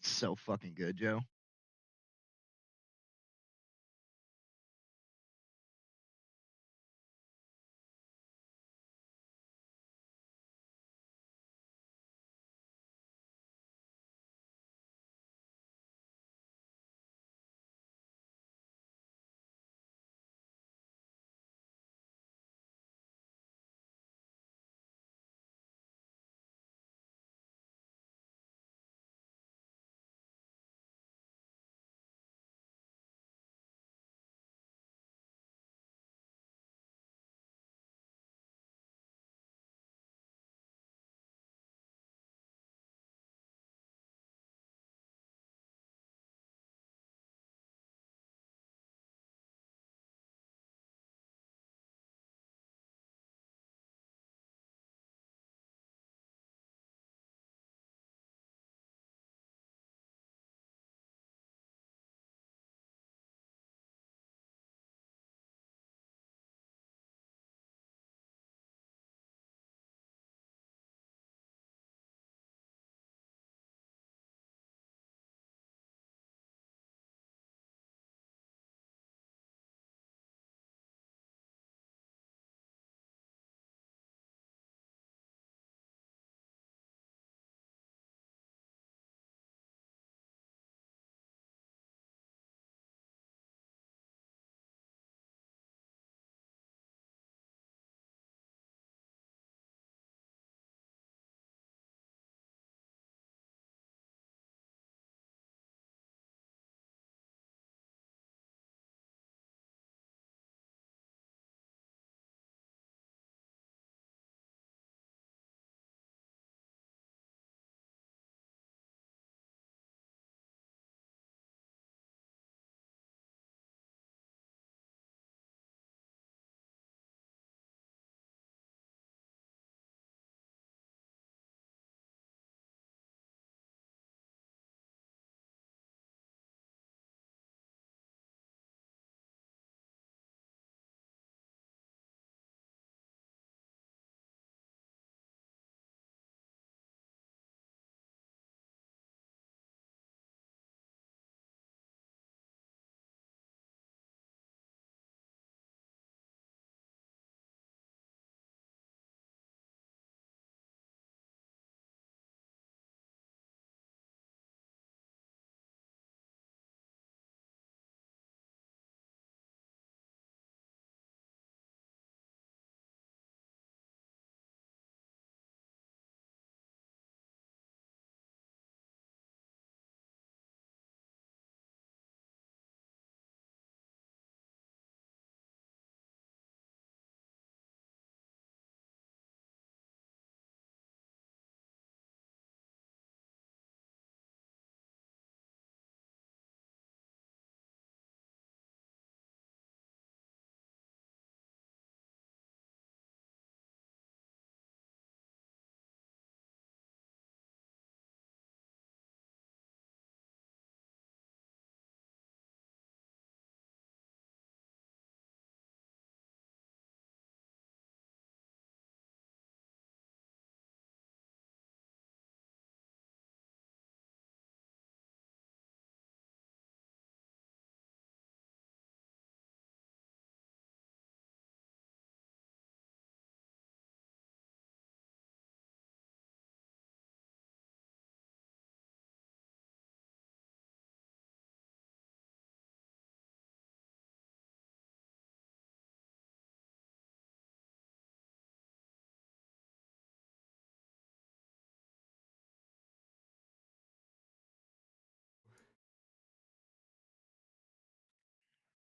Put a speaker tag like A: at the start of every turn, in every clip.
A: So fucking good, Joe.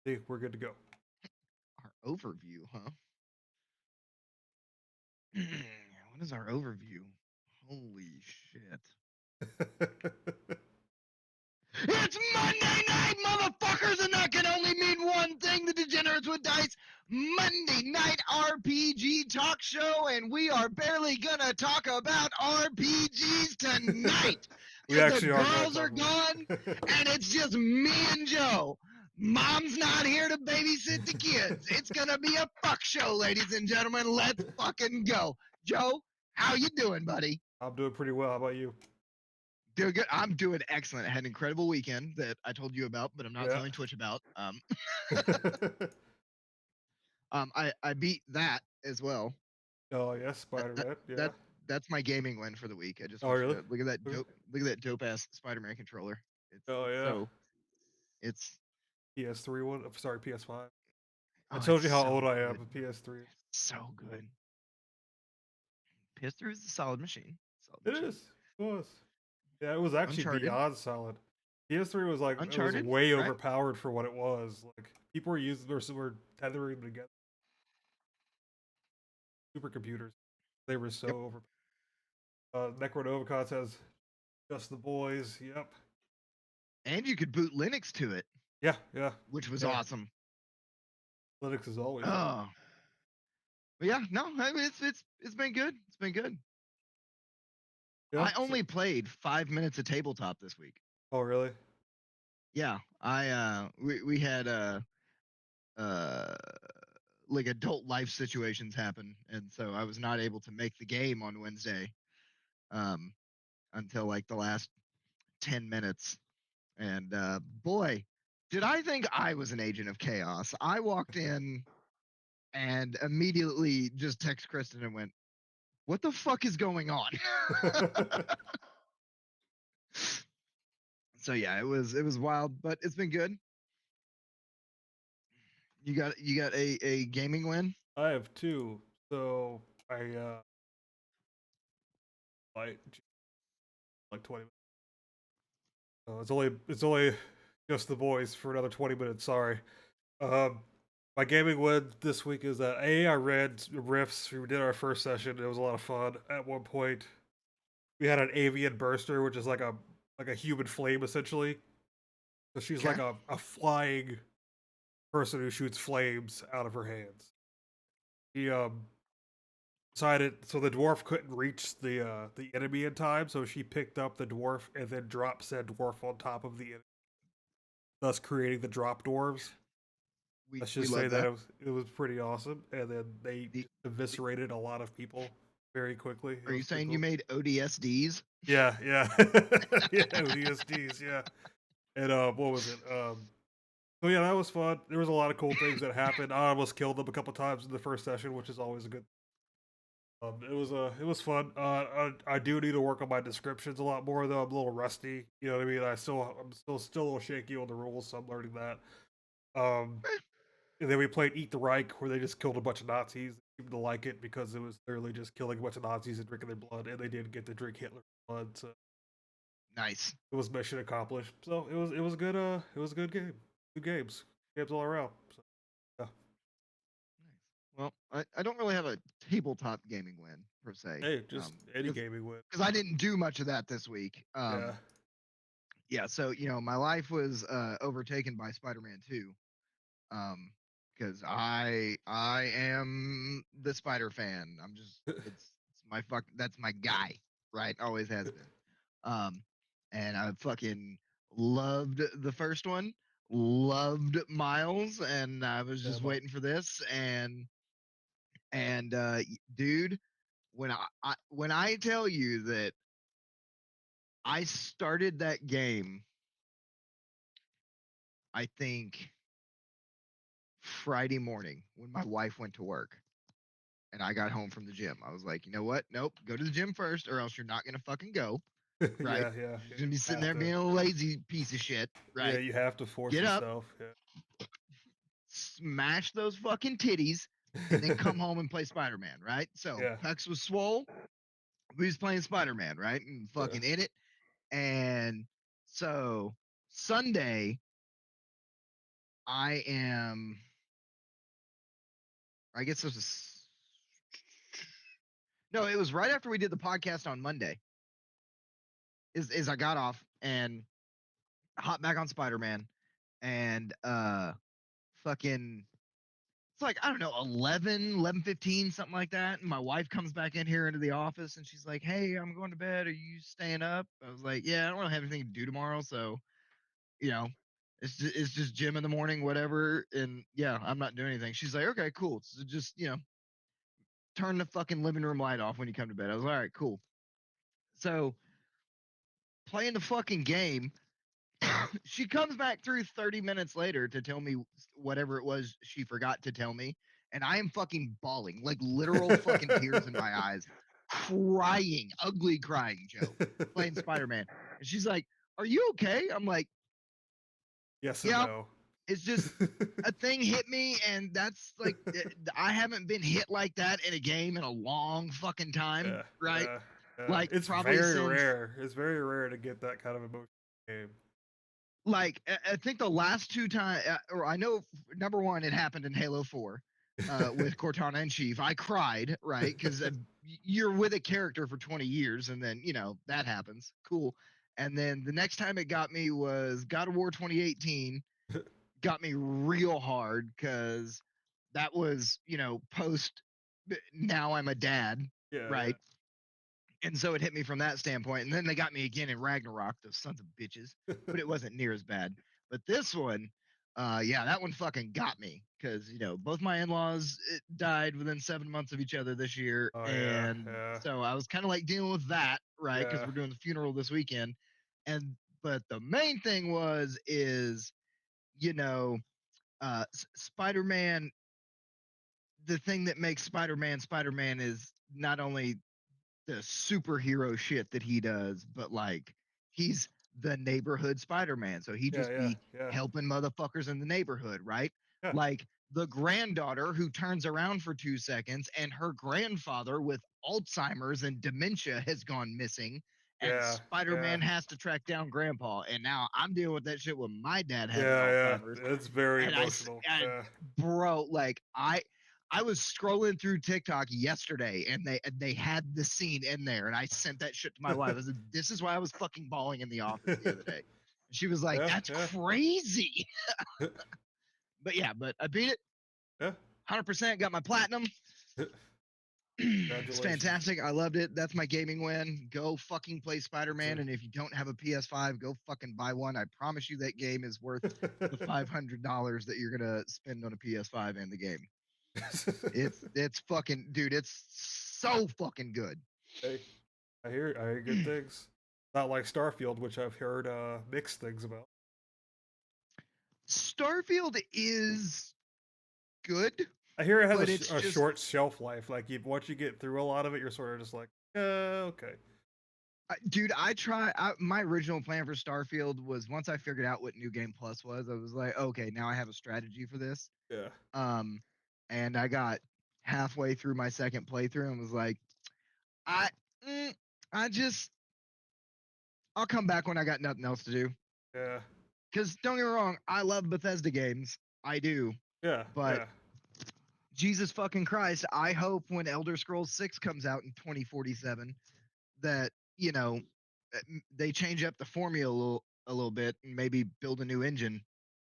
B: Think we're good to go.
A: Our overview, huh? What is our overview? Holy shit. It's Monday night, motherfuckers, and that can only mean one thing, the Degenerates with Dice Monday Night RPG Talk Show, and we are barely gonna talk about RPGs tonight.
B: We
A: Because the
B: actually are going to
A: girls
B: talk
A: are gone,
B: about it.
A: and it's just me and Joe. Mom's not here to babysit the kids. It's gonna be a fuck show, ladies and gentlemen. Let's fucking go. Joe, how you doing, buddy?
B: I'm doing pretty well. How about you?
A: Doing good. I'm doing excellent. I had an incredible weekend that I told you about, but I'm not
B: Yeah.
A: telling Twitch about. I beat that as well.
B: Oh yeah,
A: That, that
B: Spider-Man. Yeah.
A: that that's my gaming win for the week. I just
B: Oh
A: want you
B: really?
A: to look at that
B: Okay.
A: dope ass Spider-Man controller.
B: Oh
A: It's
B: yeah.
A: so it's
B: PS3 one. I'm sorry, PS5. I
A: it's
B: told you how
A: so
B: old I am.
A: good.
B: A PS3.
A: So good. PS3 is a solid machine. Solid
B: It
A: machine.
B: is. It was. Yeah, it was actually
A: Uncharted,
B: beyond solid. PS3 was like it was
A: Uncharted,
B: way
A: right?
B: overpowered for what it was. Like people were using were tethering them together supercomputers. They were so
A: Yep.
B: over. Necronomicon says just the boys. Yep.
A: And you could boot Linux to it,
B: Yeah. Yeah.
A: which was
B: Yeah.
A: awesome.
B: Linux is always fun.
A: Oh, but yeah, no, I mean, it's been good. It's been good.
B: Yeah.
A: I only played 5 minutes of tabletop this week.
B: Oh really?
A: Yeah, we had uh like adult life situations happen, and so I was not able to make the game on Wednesday um until like the last 10 minutes. And boy, did I think I was an agent of chaos. I walked in and immediately just text Kristen and went, "What the fuck is going on?" So yeah, it was wild, but it's been good. You got a gaming win?
B: I have two. So I like 20 minutes. It's only just the boys for another 20 minutes. Sorry. Um, my gaming win this week is that I read riffs. We did our first session. It was a lot of fun. At one point, we had an avian burster, which is like a human flame essentially. So she's
A: Okay.
B: like a flying person who shoots flames out of her hands. He decided so the dwarf couldn't reach the enemy in time, so she picked up the dwarf and then dropped said dwarf on top of the enemy, thus creating the drop dwarves.
A: We
B: Let's
A: we
B: just say
A: love
B: that
A: that.
B: it was pretty awesome, and then they
A: The,
B: just
A: the
B: eviscerated a lot of people very quickly. It
A: Are you
B: was pretty
A: saying you
B: cool.
A: made ODSDs?
B: Yeah, yeah, yeah. ODSDs, yeah. And what was it? So yeah, that was fun. There was a lot of cool things that happened. I almost killed them a couple times in the first session, which is always a good. It was fun. I do need to work on my descriptions a lot more though. I'm a little rusty. You know what I mean? I'm still a little shaky on the rules, so I'm learning that. Um, and then we played Eat the Reich, where they just killed a bunch of Nazis. They seemed to like it because it was literally just killing a bunch of Nazis and drinking their blood, and they did get to drink Hitler's blood, so
A: Nice.
B: it was mission accomplished. So it was a good it was a good game. Good games all around. So yeah.
A: Nice. Well, I don't really have a tabletop gaming win per se.
B: Hey, just any gaming win.
A: Because I didn't do much of that this week.
B: Yeah.
A: Yeah, so my life was overtaken by Spider-Man 2. Um, because I am the Spider fan. I'm just it's my that's my guy, right? Always has been. Um, and I fucking loved the first one. Loved Miles, and I was
B: Yeah,
A: just waiting for this. And dude, when I tell you that I started that game, I think Friday morning when my wife went to work and I got home from the gym. I was like, you know what? Nope, go to the gym first, or else you're not gonna fucking go, right?
B: yeah, yeah.
A: You're just gonna be
B: You
A: sitting
B: have
A: there
B: to.
A: being a lazy piece of shit,
B: Yeah,
A: right?
B: you have to force
A: Get up,
B: yourself.
A: smash those fucking titties, and then
B: Yeah.
A: come home and play Spider Man, right? So
B: Yeah.
A: Pex was swole. We was playing Spider Man, right? And
B: Yeah.
A: fucking in it. And so Sunday, I am. I guess this was no. It was right after we did the podcast on Monday. Is I got off and hop back on Spider Man, and fucking it's like I don't know 11:15 something like that, and my wife comes back in here into the office and she's like, "Hey, I'm going to bed. Are you staying up?" I was like, "Yeah, I don't really have anything to do tomorrow, so you know." It's just gym in the morning, whatever, and yeah, I'm not doing anything. She's like, okay, cool. So just turn the fucking living room light off when you come to bed. I was like, all right, cool. So playing the fucking game. She comes back through 30 minutes later to tell me whatever it was she forgot to tell me. And I am fucking bawling, like literal fucking tears in my eyes, crying, ugly crying, Joe, playing Spider Man. And she's like, "Are you okay?" I'm like,
B: Yes and
A: "Yeah."
B: no.
A: It's just a thing hit me, and that's like, I haven't been hit like that in a game in a long fucking time,
B: Yeah,
A: right?
B: yeah, yeah.
A: Like,
B: It's
A: probably
B: very
A: since
B: rare. It's very rare to get that kind of emotion in a game.
A: like I think the last two times, or I know number one, it happened in Halo 4 with Cortana and Chief. I cried, right? Because you're with a character for 20 years, and then that happens. Cool. And then the next time it got me was God of War 2018. Got me real hard because that was post. Now I'm a dad,
B: Yeah, yeah.
A: right? And so it hit me from that standpoint. And then they got me again in Ragnarok, those sons of bitches. But it wasn't near as bad. But this one, yeah, that one fucking got me because both my in-laws died within 7 months of each other this year,
B: Oh yeah,
A: and
B: yeah,
A: so I was kind of like dealing with that, right? Because
B: yeah,
A: we're doing the funeral this weekend, and but the main thing is you know Spider-Man. The thing that makes Spider-Man is not only the superhero shit that he does, but like he's the neighborhood Spider-Man. So he
B: yeah,
A: just
B: yeah,
A: be
B: yeah,
A: helping motherfuckers in the neighborhood, right?
B: yeah,
A: Like the granddaughter who turns around for 2 seconds and her grandfather with Alzheimer's and dementia has gone missing. And
B: yeah, yeah,
A: Spider-Man has to track down grandpa. And now I'm dealing with that shit when my dad having
B: yeah,
A: Alzheimer's.
B: yeah. It's very
A: And
B: emotional. Yeah.
A: bro, like I was scrolling through TikTok yesterday, and they had the scene in there, and I sent that shit to my wife. I said, "This is why I was fucking bawling in the office the other day." And she was like,
B: Yeah,
A: "That's
B: yeah,
A: crazy." But yeah, but I beat it
B: yeah.
A: 100%. Got my platinum. It's
B: Congratulations.
A: fantastic. I loved it. That's my gaming win. Go fucking play Spider
B: It's
A: Man, and if you don't have a PS5, go fucking buy one. I promise you that game is worth the
B: a.
A: $500 that you're gonna spend on a PS5 and the game. It's fucking dude. It's so fucking good.
B: Hey, I hear good things. Not like Starfield, which I've heard mixed things about.
A: Starfield is good,
B: I hear it has
A: but it's
B: a
A: just,
B: short shelf life. Like once you get through a lot of it, you're sort of just like, okay,
A: dude. My original plan for Starfield was once I figured out what New Game Plus was, I was like, okay, now I have a strategy for this.
B: yeah,
A: Um, and I got halfway through my second playthrough and was like, I, mm, I just, I'll come back when I got nothing else to do.
B: yeah,
A: Because don't get me wrong, I love Bethesda games, I do,
B: yeah,
A: but
B: yeah.
A: Jesus fucking Christ, I hope when Elder Scrolls 6 comes out in 2047 that, they change up the formula a little bit and maybe build a new engine.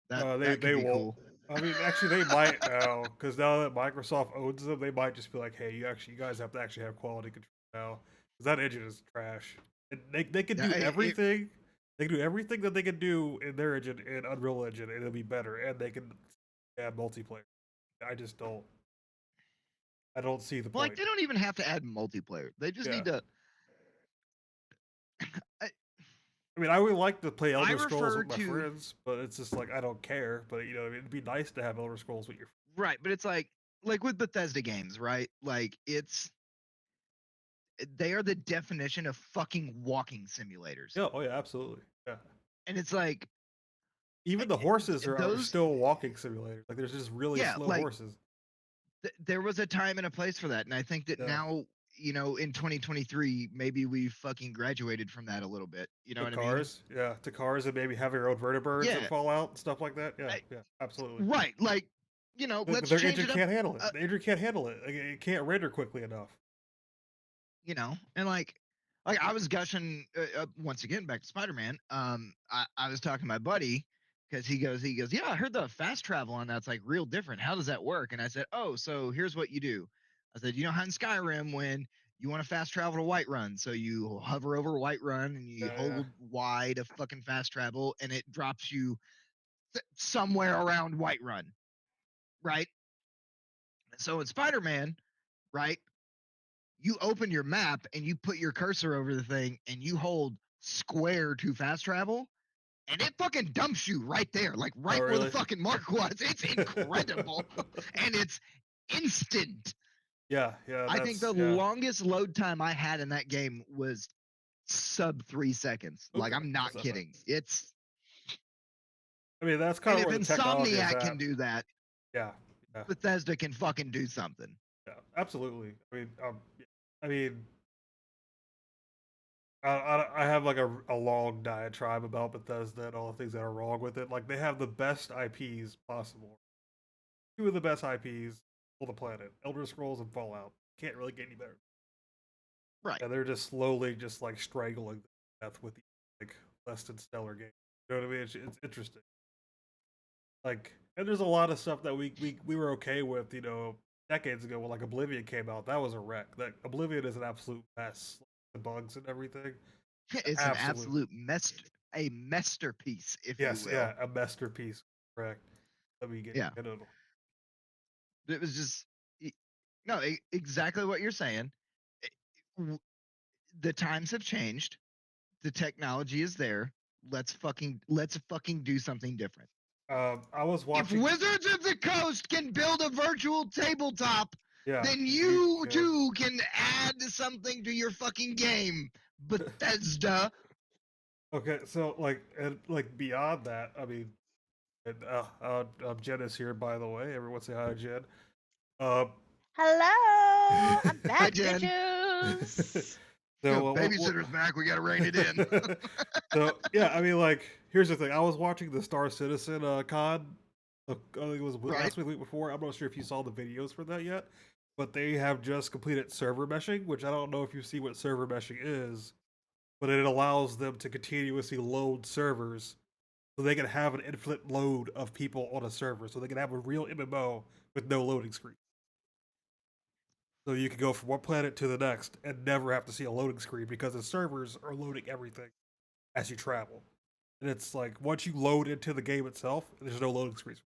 A: That could
B: They
A: be
B: won't.
A: cool.
B: I mean, actually, they might now because now that Microsoft owns them, they might just be like, "Hey, you guys have to actually have quality control now because that engine is trash." And they can
A: Yeah,
B: do everything. They can do everything that they can do in their engine in Unreal Engine, and it'll be better. And they can add multiplayer. I just don't. I don't see the
A: well, like
B: point.
A: they don't even have to add multiplayer. They just
B: Yeah.
A: need to. I,
B: I mean, I would like to play
A: I
B: Elder Scrolls
A: refer
B: with my
A: to
B: friends, but it's just like I don't care. But it'd be nice to have Elder Scrolls with your.
A: right, but it's like with Bethesda games, right? Like they are the definition of fucking walking simulators,
B: Yeah. Oh yeah. Absolutely. Yeah.
A: and it's like
B: Even the horses are
A: those.
B: still walking simulators. Like there's just really
A: Yeah,
B: slow
A: like
B: horses.
A: there was a time and a place for that, and I think that
B: Yeah.
A: now, in 2023, maybe we fucking graduated from that a little bit. You know
B: To
A: what I mean?
B: cars. Yeah. To cars and maybe have your own vertibirds that
A: Yeah,
B: fall out and stuff like that. Yeah.
A: I,
B: Yeah. Absolutely.
A: right. Like, let's
B: Their
A: change
B: engine
A: it up.
B: can't handle it.
A: Uh,
B: The engine can't handle it. Like, it can't render quickly enough.
A: and like I was gushing once again back to Spider-Man. I was talking to my buddy because he goes, yeah, I heard the fast travel on that's like real different. How does that work? And I said, oh, so here's what you do. I said, how in Skyrim when you want to fast travel to Whiterun, so you hover over Whiterun and you
B: Yeah. Yeah.
A: hold Y to fucking fast travel, and it drops you somewhere around Whiterun, right? So in Spider-Man, right, you open your map and you put your cursor over the thing and you hold square to fast travel, and it fucking dumps you right there, like
B: Oh,
A: right where the
B: really?
A: fucking mark was. It's incredible. And it's instant.
B: Yeah, yeah,
A: I think the
B: yeah.
A: longest load time I had in that game was sub 3 seconds. Like,
B: Okay,
A: I'm
B: that's
A: not
B: not bad.
A: kidding. It's
B: I mean, that's kind
A: and
B: of
A: if
B: where the technology is
A: Insomniac
B: at.
A: can do that,
B: Yeah, yeah,
A: Bethesda can fucking do something.
B: yeah, absolutely. Yeah. I mean, I have like a long diatribe about Bethesda and all the things that are wrong with it. Like they have the best IPs possible, two of the best IPs on the planet: Elder Scrolls and Fallout. Can't really get any better.
A: Right.
B: And they're just slowly just like strangling the death with the like less than stellar game. You know what I mean? It's interesting. Like, and there's a lot of stuff that we were okay with, decades ago when like Oblivion came out. That was a wreck. That Oblivion is an absolute mess. The bugs and everything.
A: It's an
B: Absolute.
A: absolute a masterpiece, if you
B: Yes,
A: will.
B: yeah, a masterpiece. Correct. Let me get
A: Yeah.
B: it.
A: It was just no, exactly what you're saying. The times have changed. The technology is there. Let's fucking do something different.
B: I was
A: If
B: watching.
A: Wizards of the Coast can build a virtual tabletop,
B: Yeah,
A: then
B: you
A: you
B: can.
A: too can add something to your fucking game, Bethesda.
B: Okay, so like beyond that, I mean, Jen is here by the way. Everyone say hi to Jen. Uh,
C: Hello, I'm
A: Hi,
C: back,
A: Jen.
C: bitches.
A: No,
B: so
A: babysitter's back. We gotta rein it in.
B: so yeah, I mean, like, here's the thing. I was watching the Star Citizen con. I think it was
A: Right.
B: last week, week before. I'm not sure if you saw the videos for that yet, but they have just completed server meshing, which I don't know if you see what server meshing is, but it allows them to continuously load servers so they can have an infinite load of people on a server, so they can have a real MMO with no loading screen. So you can go from one planet to the next and never have to see a loading screen because the servers are loading everything as you travel. And it's like once you load into the game itself, there's no loading screens.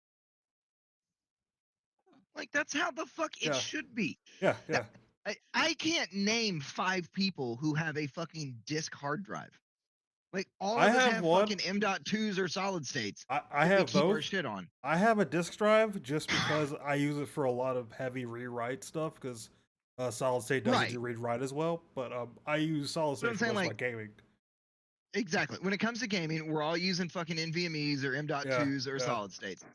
A: Like, that's how the fuck it
B: Yeah,
A: should be.
B: yeah,
A: That,
B: yeah.
A: I can't name 5 people who have a fucking disk hard drive. Like, all
B: I
A: of us
B: have
A: have
B: one.
A: fucking M.2s or solid states
B: I
A: that we
B: have
A: keep our
B: both.
A: shit on.
B: I have a disk drive just because I use it for a lot of heavy rewrite stuff because solid state doesn't
A: Right.
B: do read write as well. But I use solid
A: But
B: state
A: I'm
B: for
A: saying,
B: most of my
A: like,
B: gaming.
A: exactly. When it comes to gaming, we're all using fucking NVMEs or
B: Yeah,
A: M.2s or
B: yeah,
A: solid states.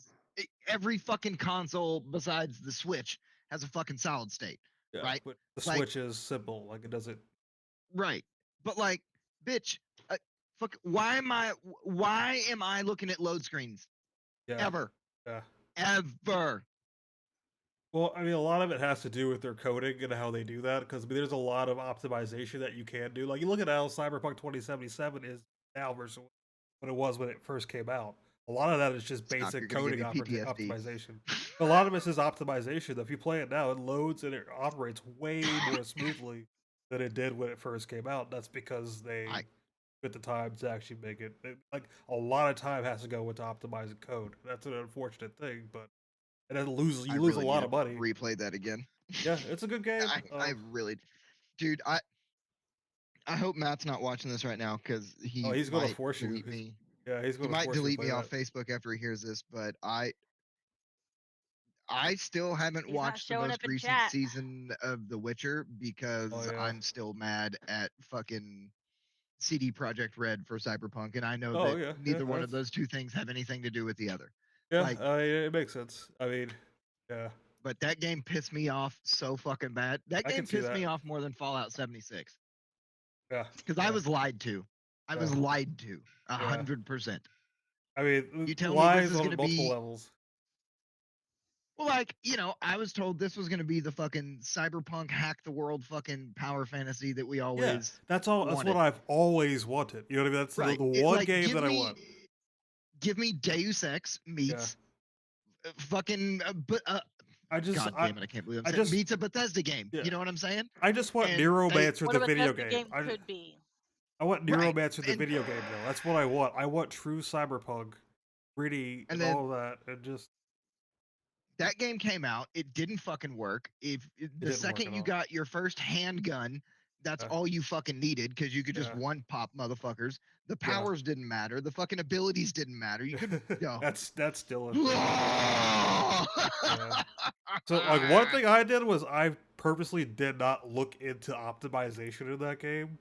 A: Every fucking console besides the Switch has a fucking solid state,
B: yeah.
A: right?
B: But the
A: Like,
B: Switch is simple. Like it doesn't.
A: right. But like, bitch, fuck, why am I looking at load screens?
B: Yeah,
A: Ever.
B: yeah.
A: Ever.
B: Well, I mean, a lot of it has to do with their coding and how they do that. Because I mean, there's a lot of optimization that you can do. Like you look at how Cyberpunk 2077 is now versus what it was when it first came out. A lot of that is just
A: Stop,
B: basic
A: you're gonna give
B: coding
A: me PTSD.
B: optimization. A lot of it is optimization. If you play it now, it loads and it operates way more smoothly than it did when it first came out. That's because they
A: I
B: took the time to actually make it. Like a lot of time has to go into optimizing code. That's an unfortunate thing, but and then
A: I
B: you lose a
A: really need
B: lot
A: to
B: of money.
A: replay that again.
B: Yeah, it's a good game.
A: I really, dude, I hope Matt's not watching this right now because
B: Oh,
A: he
B: he's gonna
A: might
B: force you.
A: delete me.
B: He's
A: He
B: gonna
A: might
B: force you to
A: delete
B: play
A: me off
B: that.
A: Facebook after he hears this, but I still haven't
C: He's not
A: watched the
C: showing
A: most
C: up in
A: recent
C: chat.
A: season of The Witcher
B: Oh
A: because
B: yeah.
A: I'm still mad at fucking CD Project Red for Cyberpunk, and I know
B: Oh
A: that
B: yeah. Yeah.
A: neither one of those two things have anything to do with the other.
B: Yeah.
A: Like,
B: It makes sense. I mean, yeah,
A: but that game pissed me off so fucking bad. That
B: I can
A: game
B: see
A: pissed
B: that.
A: me off more than Fallout 76
B: Yeah.
A: because I
B: Yeah.
A: was lied to. I
B: Yeah.
A: was lied to
B: Yeah.
A: 100%.
B: I mean,
A: You tell me this
B: lies
A: is
B: on
A: gonna
B: multiple
A: be
B: levels.
A: well, like, I was told this was gonna be the fucking cyberpunk hack the world fucking power fantasy that we
B: Yeah,
A: always
B: that's all. That's what
A: wanted.
B: I've always wanted. You know what I mean? That's the
A: Right.
B: one
A: Like,
B: game that I want.
A: give me Deus Ex
B: Yeah.
A: meets fucking but
B: I just,
A: God damn it, I can't believe I'm
B: I
A: saying
B: just,
A: meets a Bethesda game.
B: yeah.
A: You know what I'm saying?
B: I just want
A: And they
B: Neuromancer
C: What
B: the
C: a
B: video
C: Bethesda
B: game.
C: game could be.
B: I want
A: right.
B: Neuromancer the video game though. That's what I want. I want true cyberpunk, gritty,
A: And
B: and
A: then
B: all of that, and just
A: that game came out. It didn't fucking work. If
B: it
A: the
B: didn't work
A: second
B: at
A: you
B: all.
A: got your first handgun That's
B: Yeah,
A: all you fucking needed because you could just
B: yeah,
A: one pop motherfuckers. The
B: yeah.
A: powers didn't matter. The fucking abilities didn't matter. You could go.
B: That's still a thing.
A: Yeah.
B: Yeah. So like one thing I did was I purposely did not look into optimization in that game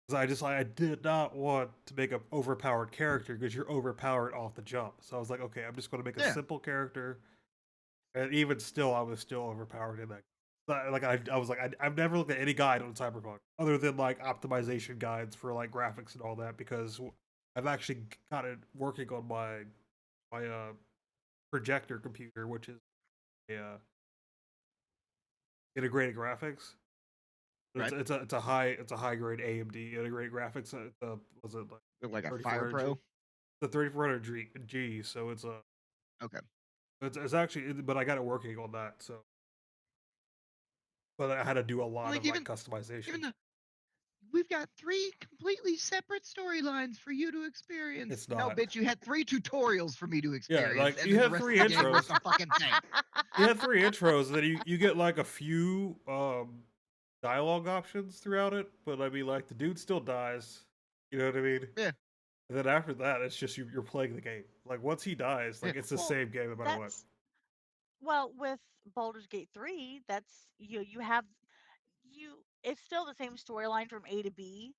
B: because I did not want to make an overpowered character because you're overpowered off the jump. So I was like, okay, I'm just going to make a simple character, and even still, I was still overpowered in that. Like I was like I've never looked at any guide on Cyberpunk other than like optimization guides for like graphics and all that because I've actually got it working on my projector computer, which is a integrated graphics.
A: Right.
B: It's a high grade AMD integrated graphics. It's a was it like
A: Like a Fire
B: 3400
A: Pro.
B: G? The 3400 G. So
A: Okay.
B: it's actually but I got it working on that. So but I had to do a lot
A: Like
B: of like
A: even
B: customization.
A: the we've got three completely separate storylines for you to experience.
B: It's
A: No,
B: not.
A: bitch, you had three tutorials for me to
B: Yeah,
A: experience,
B: like
A: and
B: you
A: then the
B: had
A: rest
B: three
A: of the game was
B: intros.
A: the fucking thing.
B: You had three intros, and then you get like a few dialogue options throughout it. But I mean, like the dude still dies. You know what I mean?
A: Yeah,
B: And then after that, it's just you're playing the game. Like once he dies,
A: yeah.
B: like it's the
C: Well,
B: same game no matter what.
C: that's with Baldur's Gate 3, that's you have you it's still the same storyline from A to B,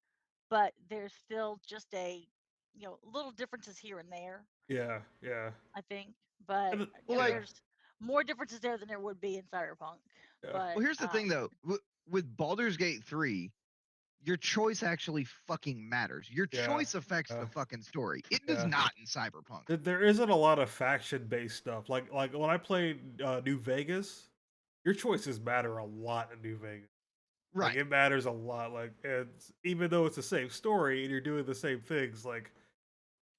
C: but there's still just a little differences here and there,
B: Yeah, yeah,
C: I think. But
A: Well, like,
B: yeah,
C: there's more differences there than there would be in Cyberpunk.
B: yeah,
C: But
A: well, here's the thing though. With Baldur's Gate 3, your choice actually fucking matters. Your
B: yeah,
A: choice affects
B: yeah.
A: the fucking story. It does
B: Yeah.
A: not in Cyberpunk.
B: There isn't a lot of faction based stuff. Like when I played New Vegas, your choices matter a lot in New Vegas. Like
A: Right.
B: it matters a lot. Like it's even though it's the same story and you're doing the same things, like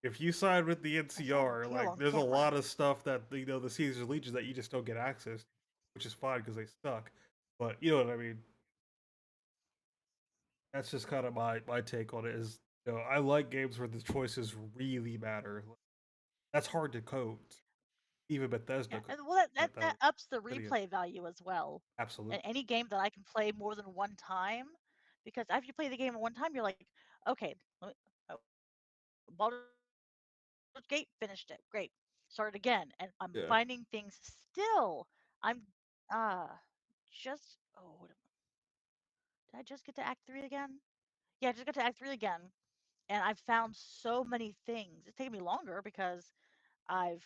B: if you side with the
C: I saw the
B: NCR,
C: tail
B: like
C: on
B: there's a
C: camera.
B: lot of stuff that the Caesar's Legion that you just don't get access, to, which is fine because they suck. But you know what I mean. That's just kind of my take on it. Is I like games where the choices really matter. That's hard to code. Even
C: Yeah,
B: Bethesda could
C: and well, that, that
B: that
C: that
B: was
C: ups the
B: pretty good.
C: replay value as well.
B: Absolutely.
C: And any game that I can play more than one time, because after you play the game one time, you're like, okay, let me, Baldur's Gate finished it, great. Start again, and I'm
B: Yeah.
C: finding things still. I'm just did I just get to Act 3 again? Yeah, I just got to Act 3 again, and I've found so many things. It's taken me longer because I've,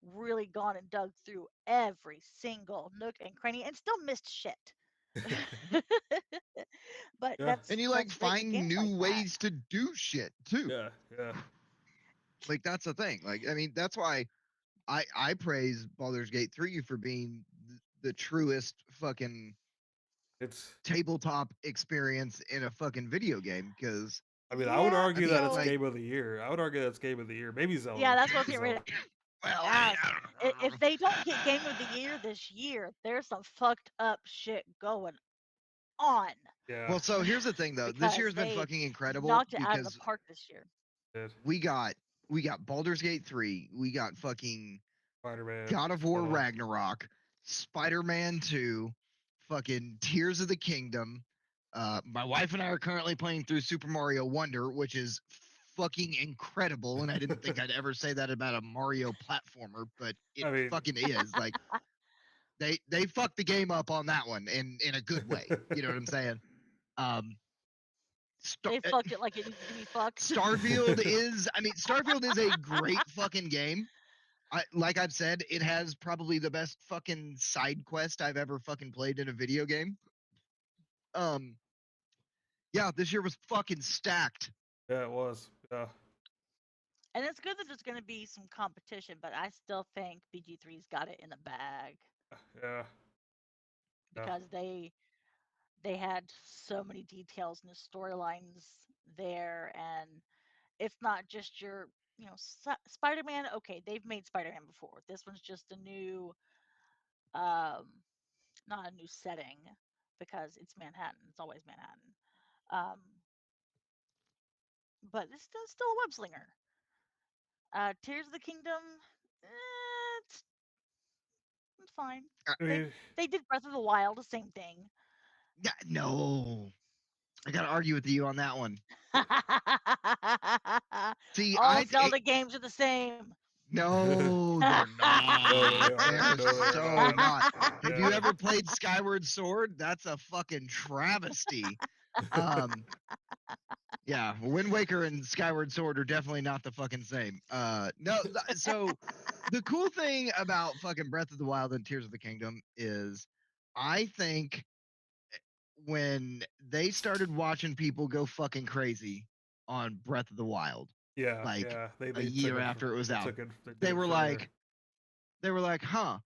C: really gone and dug through every single nook and cranny and still missed shit.
A: Mhm.
C: But
B: Yeah.
A: And you like
C: that's great with
A: find
C: games like
A: new
C: that.
A: ways to do shit too.
B: Yeah. Yeah.
A: Like that's the thing. Like I mean, that's why I praise Baldur's Gate 3 for being the truest fucking
B: It's.
A: tabletop experience in a fucking video game because
B: I mean, I would
C: Yeah,
A: I
B: argue that
A: mean
B: it's
C: so
A: like
B: game of the year. I would argue that's game of the year. Maybe
C: yeah,
B: Zelda.
C: that's what I was
B: Maybe
C: getting ready
B: Zelda.
C: to
A: well I mean
C: ask. If they don't get Game of the Year this year, there's some fucked up shit going on
B: Yeah.
A: well so here's the thing though this
C: because
A: year's been
C: they
A: fucking incredible
C: knocked it out of the
A: because
C: park this year.
B: Did
A: we got Baldur's Gate 3, we got fucking
B: Spider Man.
A: God of War Ragnarok, Spider-Man 2, fucking Tears of the Kingdom. My wife and I are currently playing through Super Mario Wonder, which is fucking incredible. And I didn't think I'd ever say that about a Mario platformer, but it
B: I mean,
A: fucking is. Like they fucked the game up on that one in a good way. You know what I'm saying? Um, Star-
C: They fucked it like it needed to be fucked.
A: Starfield is a great fucking game. Like I've said, it has probably the best fucking side quest I've ever fucking played in a video game. Um, yeah, this year was fucking stacked.
B: yeah, it was. Yeah.
C: And it's good that there's going to be some competition, but I still think BG3's got it in the bag
B: Yeah. Yeah.
C: because they had so many details in the storylines there, and it's not just your Spider-Man. Okay, they've made Spider-Man before. This one's just a new, um, not a new setting because it's Manhattan. It's always Manhattan. Um, but it's still a web slinger. Tears of the Kingdom, it's fine.
A: Uh,
B: I
C: They
B: mean,
C: they did Breath of the Wild, the same thing.
A: No, I gotta argue with you on that one. See,
C: All Zelda games are the same.
A: no, they're not.
B: No, they
A: They're
B: are. No, they are
A: so
B: not.
A: not. Have
B: Yeah,
A: you
B: no.
A: ever played Skyward Sword? That's a fucking travesty. Yeah, Wind Waker and Skyward Sword are definitely not the fucking same. No, so the cool thing about fucking Breath of the Wild and Tears of the Kingdom is I think when they started watching people go fucking crazy on Breath of the Wild,
B: Yeah,
A: like
B: yeah.
A: a
B: They took
A: year
B: it.
A: after it was
B: They
A: out,
B: took it. They
A: they
B: took it
A: were
B: further.
A: like, huh.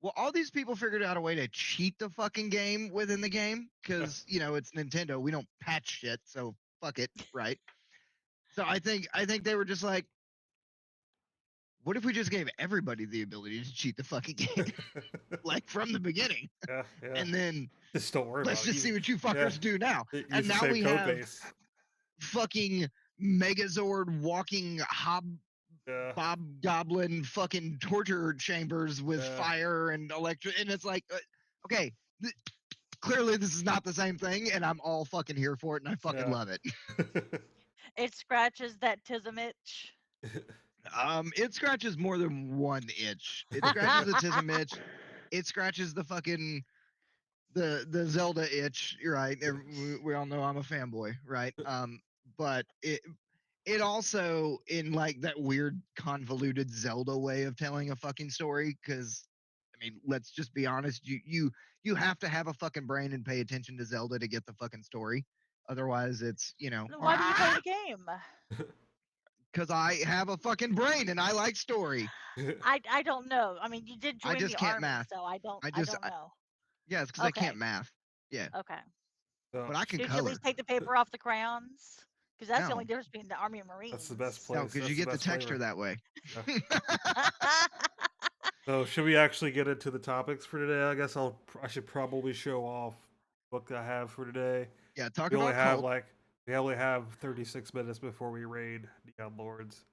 A: Well, all these people figured out a way to cheat the fucking game within the game because it's Nintendo. We don't patch shit, so fuck it, right? So I think they were just like, what if we just gave everybody the ability to cheat the fucking game, like from the beginning,
B: Yeah, yeah.
A: and then
B: Just don't worry
A: let's
B: about it.
A: just see what you fuckers do now.
B: Use
A: And
B: the
A: now
B: same
A: we
B: code
A: have
B: base.
A: fucking Megazord walking
B: Yeah.
A: Bob Goblin fucking torture chambers with
B: Yeah.
A: fire and electric, and it's like, okay, clearly this is not the same thing, and I'm all fucking here for it, and I fucking
B: Yeah.
A: love it.
C: It scratches that tism itch.
A: It scratches more than one itch. It scratches the tism itch. It scratches the fucking the Zelda itch. You're right. We all know I'm a fanboy, right? But it also, in like that weird convoluted Zelda way of telling a fucking story, because I mean, let's just be honest, you have to have a fucking brain and pay attention to Zelda to get the fucking story. Otherwise it's
C: Then why do you play the game?
A: because I have a fucking brain and I like story.
C: I don't know. I mean, you did
A: I
C: join
A: just
C: the
A: can't
C: army,
A: math.
C: so I don't know.
A: Yeah, it's because I can't
C: Okay.
A: math. Yeah,
C: Okay.
B: So,
A: but I can
C: Did you at
A: color.
C: least take the paper off the crayons? Because that's the only
A: No,
C: difference between the army and marines.
B: that's the best
A: no,
B: place.
A: because
B: That's
A: you
B: the
A: get the
B: best
A: texture
B: flavor.
A: that way.
B: So should we actually get into the topics for today? I guess I should probably show off the book I have for today.
A: Yeah, talk
B: We only
A: about
B: have
A: cult.
B: we only have 36 minutes before we raid Neon Lords.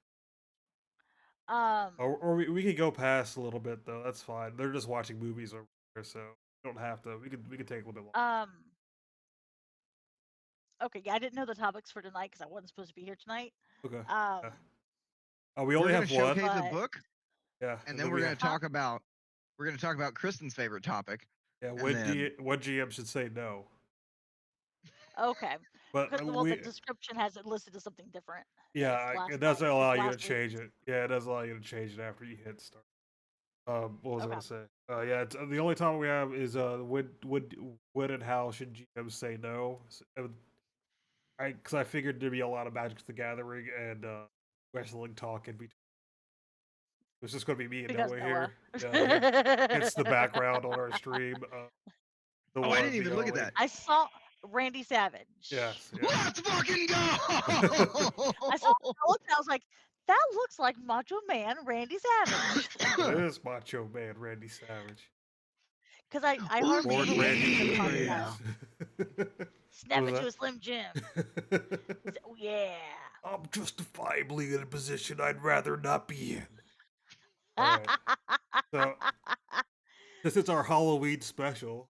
C: um.
B: Or we could go past a little bit though. That's fine. They're just watching movies over there, so we don't have to. We could take a little bit longer.
C: Okay. Yeah, I didn't know the topics for tonight because I wasn't supposed to be here tonight.
B: Okay.
C: Um.
B: We
A: We're
B: only
A: gonna
B: have one.
A: showcase a
C: But
A: book,
B: Yeah,
A: and then we're gonna talk about Kristen's favorite topic.
B: yeah.
A: and
B: When
A: then
B: what GM should say no,
C: okay.
B: but
C: Because well, the description has it listed as something different.
B: yeah,
C: Last
B: it doesn't
C: night.
B: allow
C: It's
B: you to
C: last
B: change
C: week.
B: it. Yeah, it does allow you to change it after you hit start. What was I
C: Okay.
B: gonna say? Yeah, it's, the only topic we have is when and how should GMs say no? Because I figured there'd be a lot of Magic the Gathering and wrestling talk in between. It's just gonna be me and
C: Because
B: Noah
C: Noah.
B: here. Yeah, it's the background on our stream. The
A: I
B: one,
A: didn't even
B: the
A: look at
B: only.
A: that.
C: I saw Randy Savage.
B: Yes, yeah.
A: Let's fucking go!
C: I saw the look and I was like, that looks like Macho Man Randy Savage.
B: It is Macho Man Randy Savage.
C: Because I
A: Ooh,
C: hardly
B: Lord
C: ever listen to him talk
A: yeah.
C: about
B: Randy.
C: snap
B: What was
C: into a Slim Jim. Oh, yeah.
B: I'm justifiably in a position I'd rather not be in. All right. So this is our Halloween special.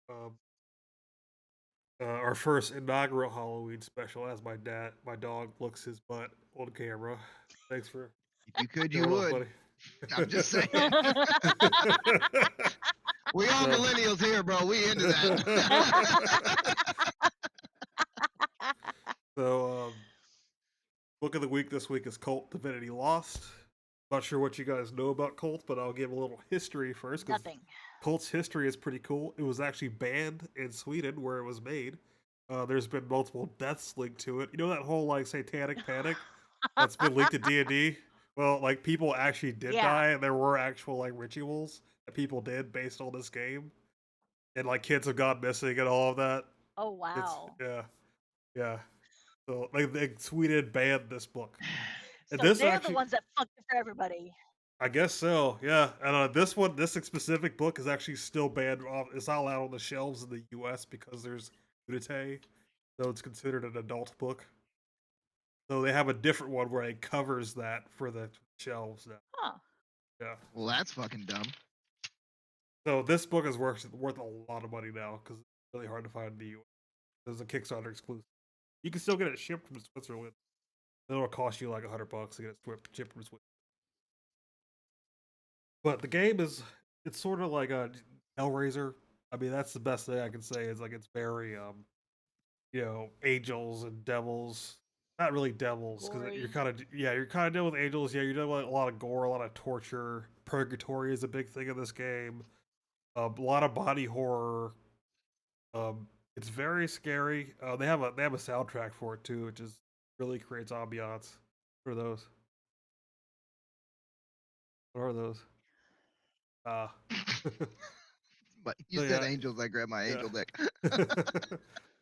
B: Our first inaugural Halloween special, as my dog licks his butt on camera. Thanks for.
A: If you could, you
B: showing off,
A: would.
B: buddy.
A: I'm just saying. We all millennials here, bro. We into that.
B: So, book of the week this week is Cult Divinity Lost. Not sure what you guys know about Cult, but I'll give a little history first.
C: Nothing.
B: Cult's history is pretty cool. It was actually banned in Sweden where it was made. There's been multiple deaths linked to it. You know that whole like satanic panic that's been linked to D&D? Well, like people actually did die, and there were actual like rituals that people did based on this game, and like kids have gone missing and all of that.
C: Oh, wow.
B: Yeah. So like Sweden banned this book. And
C: So
B: this
C: they're
B: actually,
C: the ones that fucked it for everybody.
B: I guess so, yeah. And this specific book is actually still banned off. It's not allowed on the shelves in the U.S. because there's nudity, so it's considered an adult book. So they have a different one where it covers that for the shelves now.
C: Huh.
B: Yeah.
A: Well, that's fucking dumb.
B: So this book is worth a lot of money now because really hard to find in the US. There's a Kickstarter exclusive. You can still get it shipped from Switzerland. It'll cost you like $100 to get it shipped from Switzerland. But the game it's sort of like a Hellraiser. I mean, that's the best thing I can say. Is like it's very angels and devils. Not really devils because you're
C: Gory.
B: kind of you're kind of dealing with angels. Yeah, you're dealing with a lot of gore, a lot of torture. Purgatory is a big thing in this game. A lot of body horror. Um, it's very scary. They have a soundtrack for it too, which is really creates ambiance for those. What are those? Ah.
A: But you
B: So
A: said
B: yeah,
A: angels, I grabbed my
B: yeah.
A: angel deck.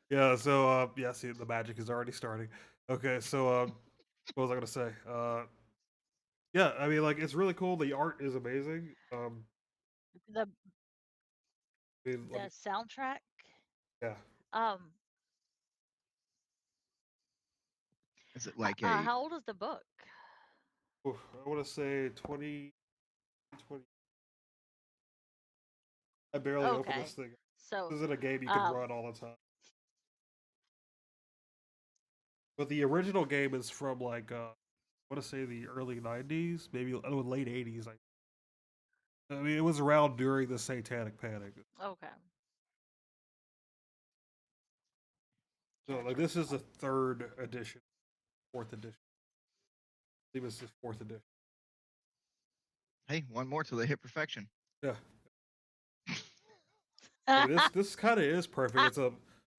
B: Yeah, so yeah, see the magic is already starting. Okay, so what was I gonna say? Yeah, I mean like it's really cool. The art is amazing.
C: The
B: I mean
C: the
B: like
C: soundtrack.
B: yeah.
C: Um,
A: Is it like a
C: how old is the book?
B: Oof, I want to say 2020. I barely opened this
C: Okay,
B: thing.
C: so
B: This isn't a game you can
C: um,
B: run all the time. But the original game is from like I want to say the early 90s, maybe late 80s. I mean, it was around during the Satanic Panic.
C: okay,
B: So like
C: gotcha.
B: this is the third edition, fourth edition. I believe it's the fourth edition.
A: hey, one more till they hit perfection.
B: Yeah. I mean, this kind of is perfect.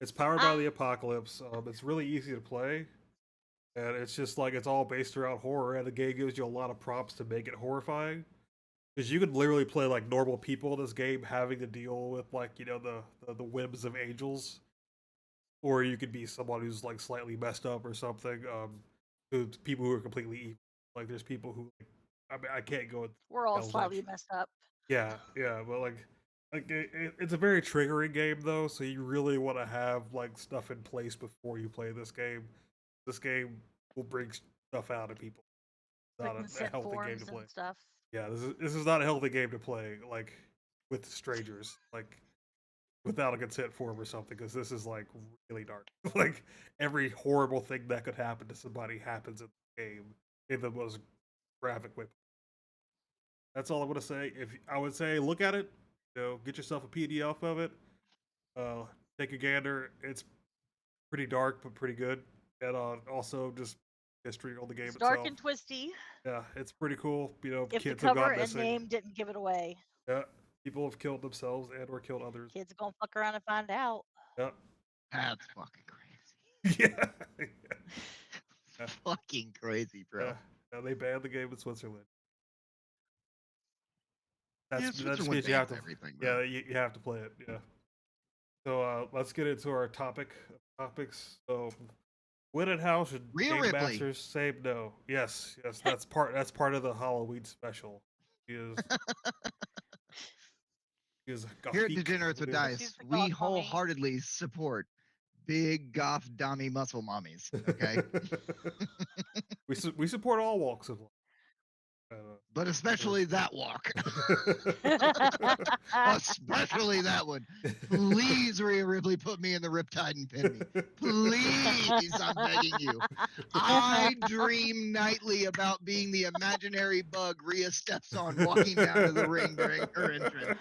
B: It's powered by the apocalypse. It's really easy to play, and it's just like it's all based around horror. And the game gives you a lot of prompts to make it horrifying. Because you could literally play like normal people in this game, having to deal with like the whims of angels, or you could be someone who's like slightly messed up or something. People who are completely evil. Like there's people who I mean I can't go with
C: We're all
B: details like
C: slightly messed up.
B: yeah, yeah, but it's a very triggering game though, so you really want to have like stuff in place before you play this game. This game will bring stuff out of people. It's
C: The
B: not a
C: consent
B: healthy game to
C: forms
B: play.
C: and stuff.
B: Yeah, this is not a healthy game to play like with strangers, like without a consent form or something, because this is like really dark. Like every horrible thing that could happen to somebody happens in the game in the most graphic way. That's all I want to say. If I would say, look at it, get yourself a PDF of it. Uh, Take a gander. It's pretty dark but pretty good, and also just history on the game
C: It's dark
B: itself.
C: and twisty.
B: Yeah, it's pretty cool.
C: If the
B: Kids have
C: cover
B: gone
C: and
B: missing.
C: name didn't give it away,
B: Yeah, people have killed themselves and or killed others.
C: kids are gonna fuck around and find out.
B: Yeah,
A: That's fucking crazy.
B: yeah, yeah,
A: Fucking crazy, bro.
B: yeah. Yeah, they banned the game in Switzerland.
A: Yeah,
B: That just
A: Switzerland
B: means you have
A: bans
B: to.
A: everything, bro.
B: Yeah, you have to play it. Yeah. So let's get into our topics. So when and how should
A: Rhea
B: game
A: Ripley.
B: masters say no? Yes, that's part of the Halloween special. He is he is a
A: Here at
B: geek.
A: Degenerates with
B: Yeah.
A: Dice,
C: She's the
A: we
C: goth mummy.
A: wholeheartedly support big goth dummy muscle mommies. Okay,
B: we support all walks of life.
A: but especially that walk, especially that one. Please, Rhea Ripley, put me in the riptide and pin me. Please, I'm begging you. I dream nightly about being the imaginary bug Rhea steps on walking down to the ring during her entrance.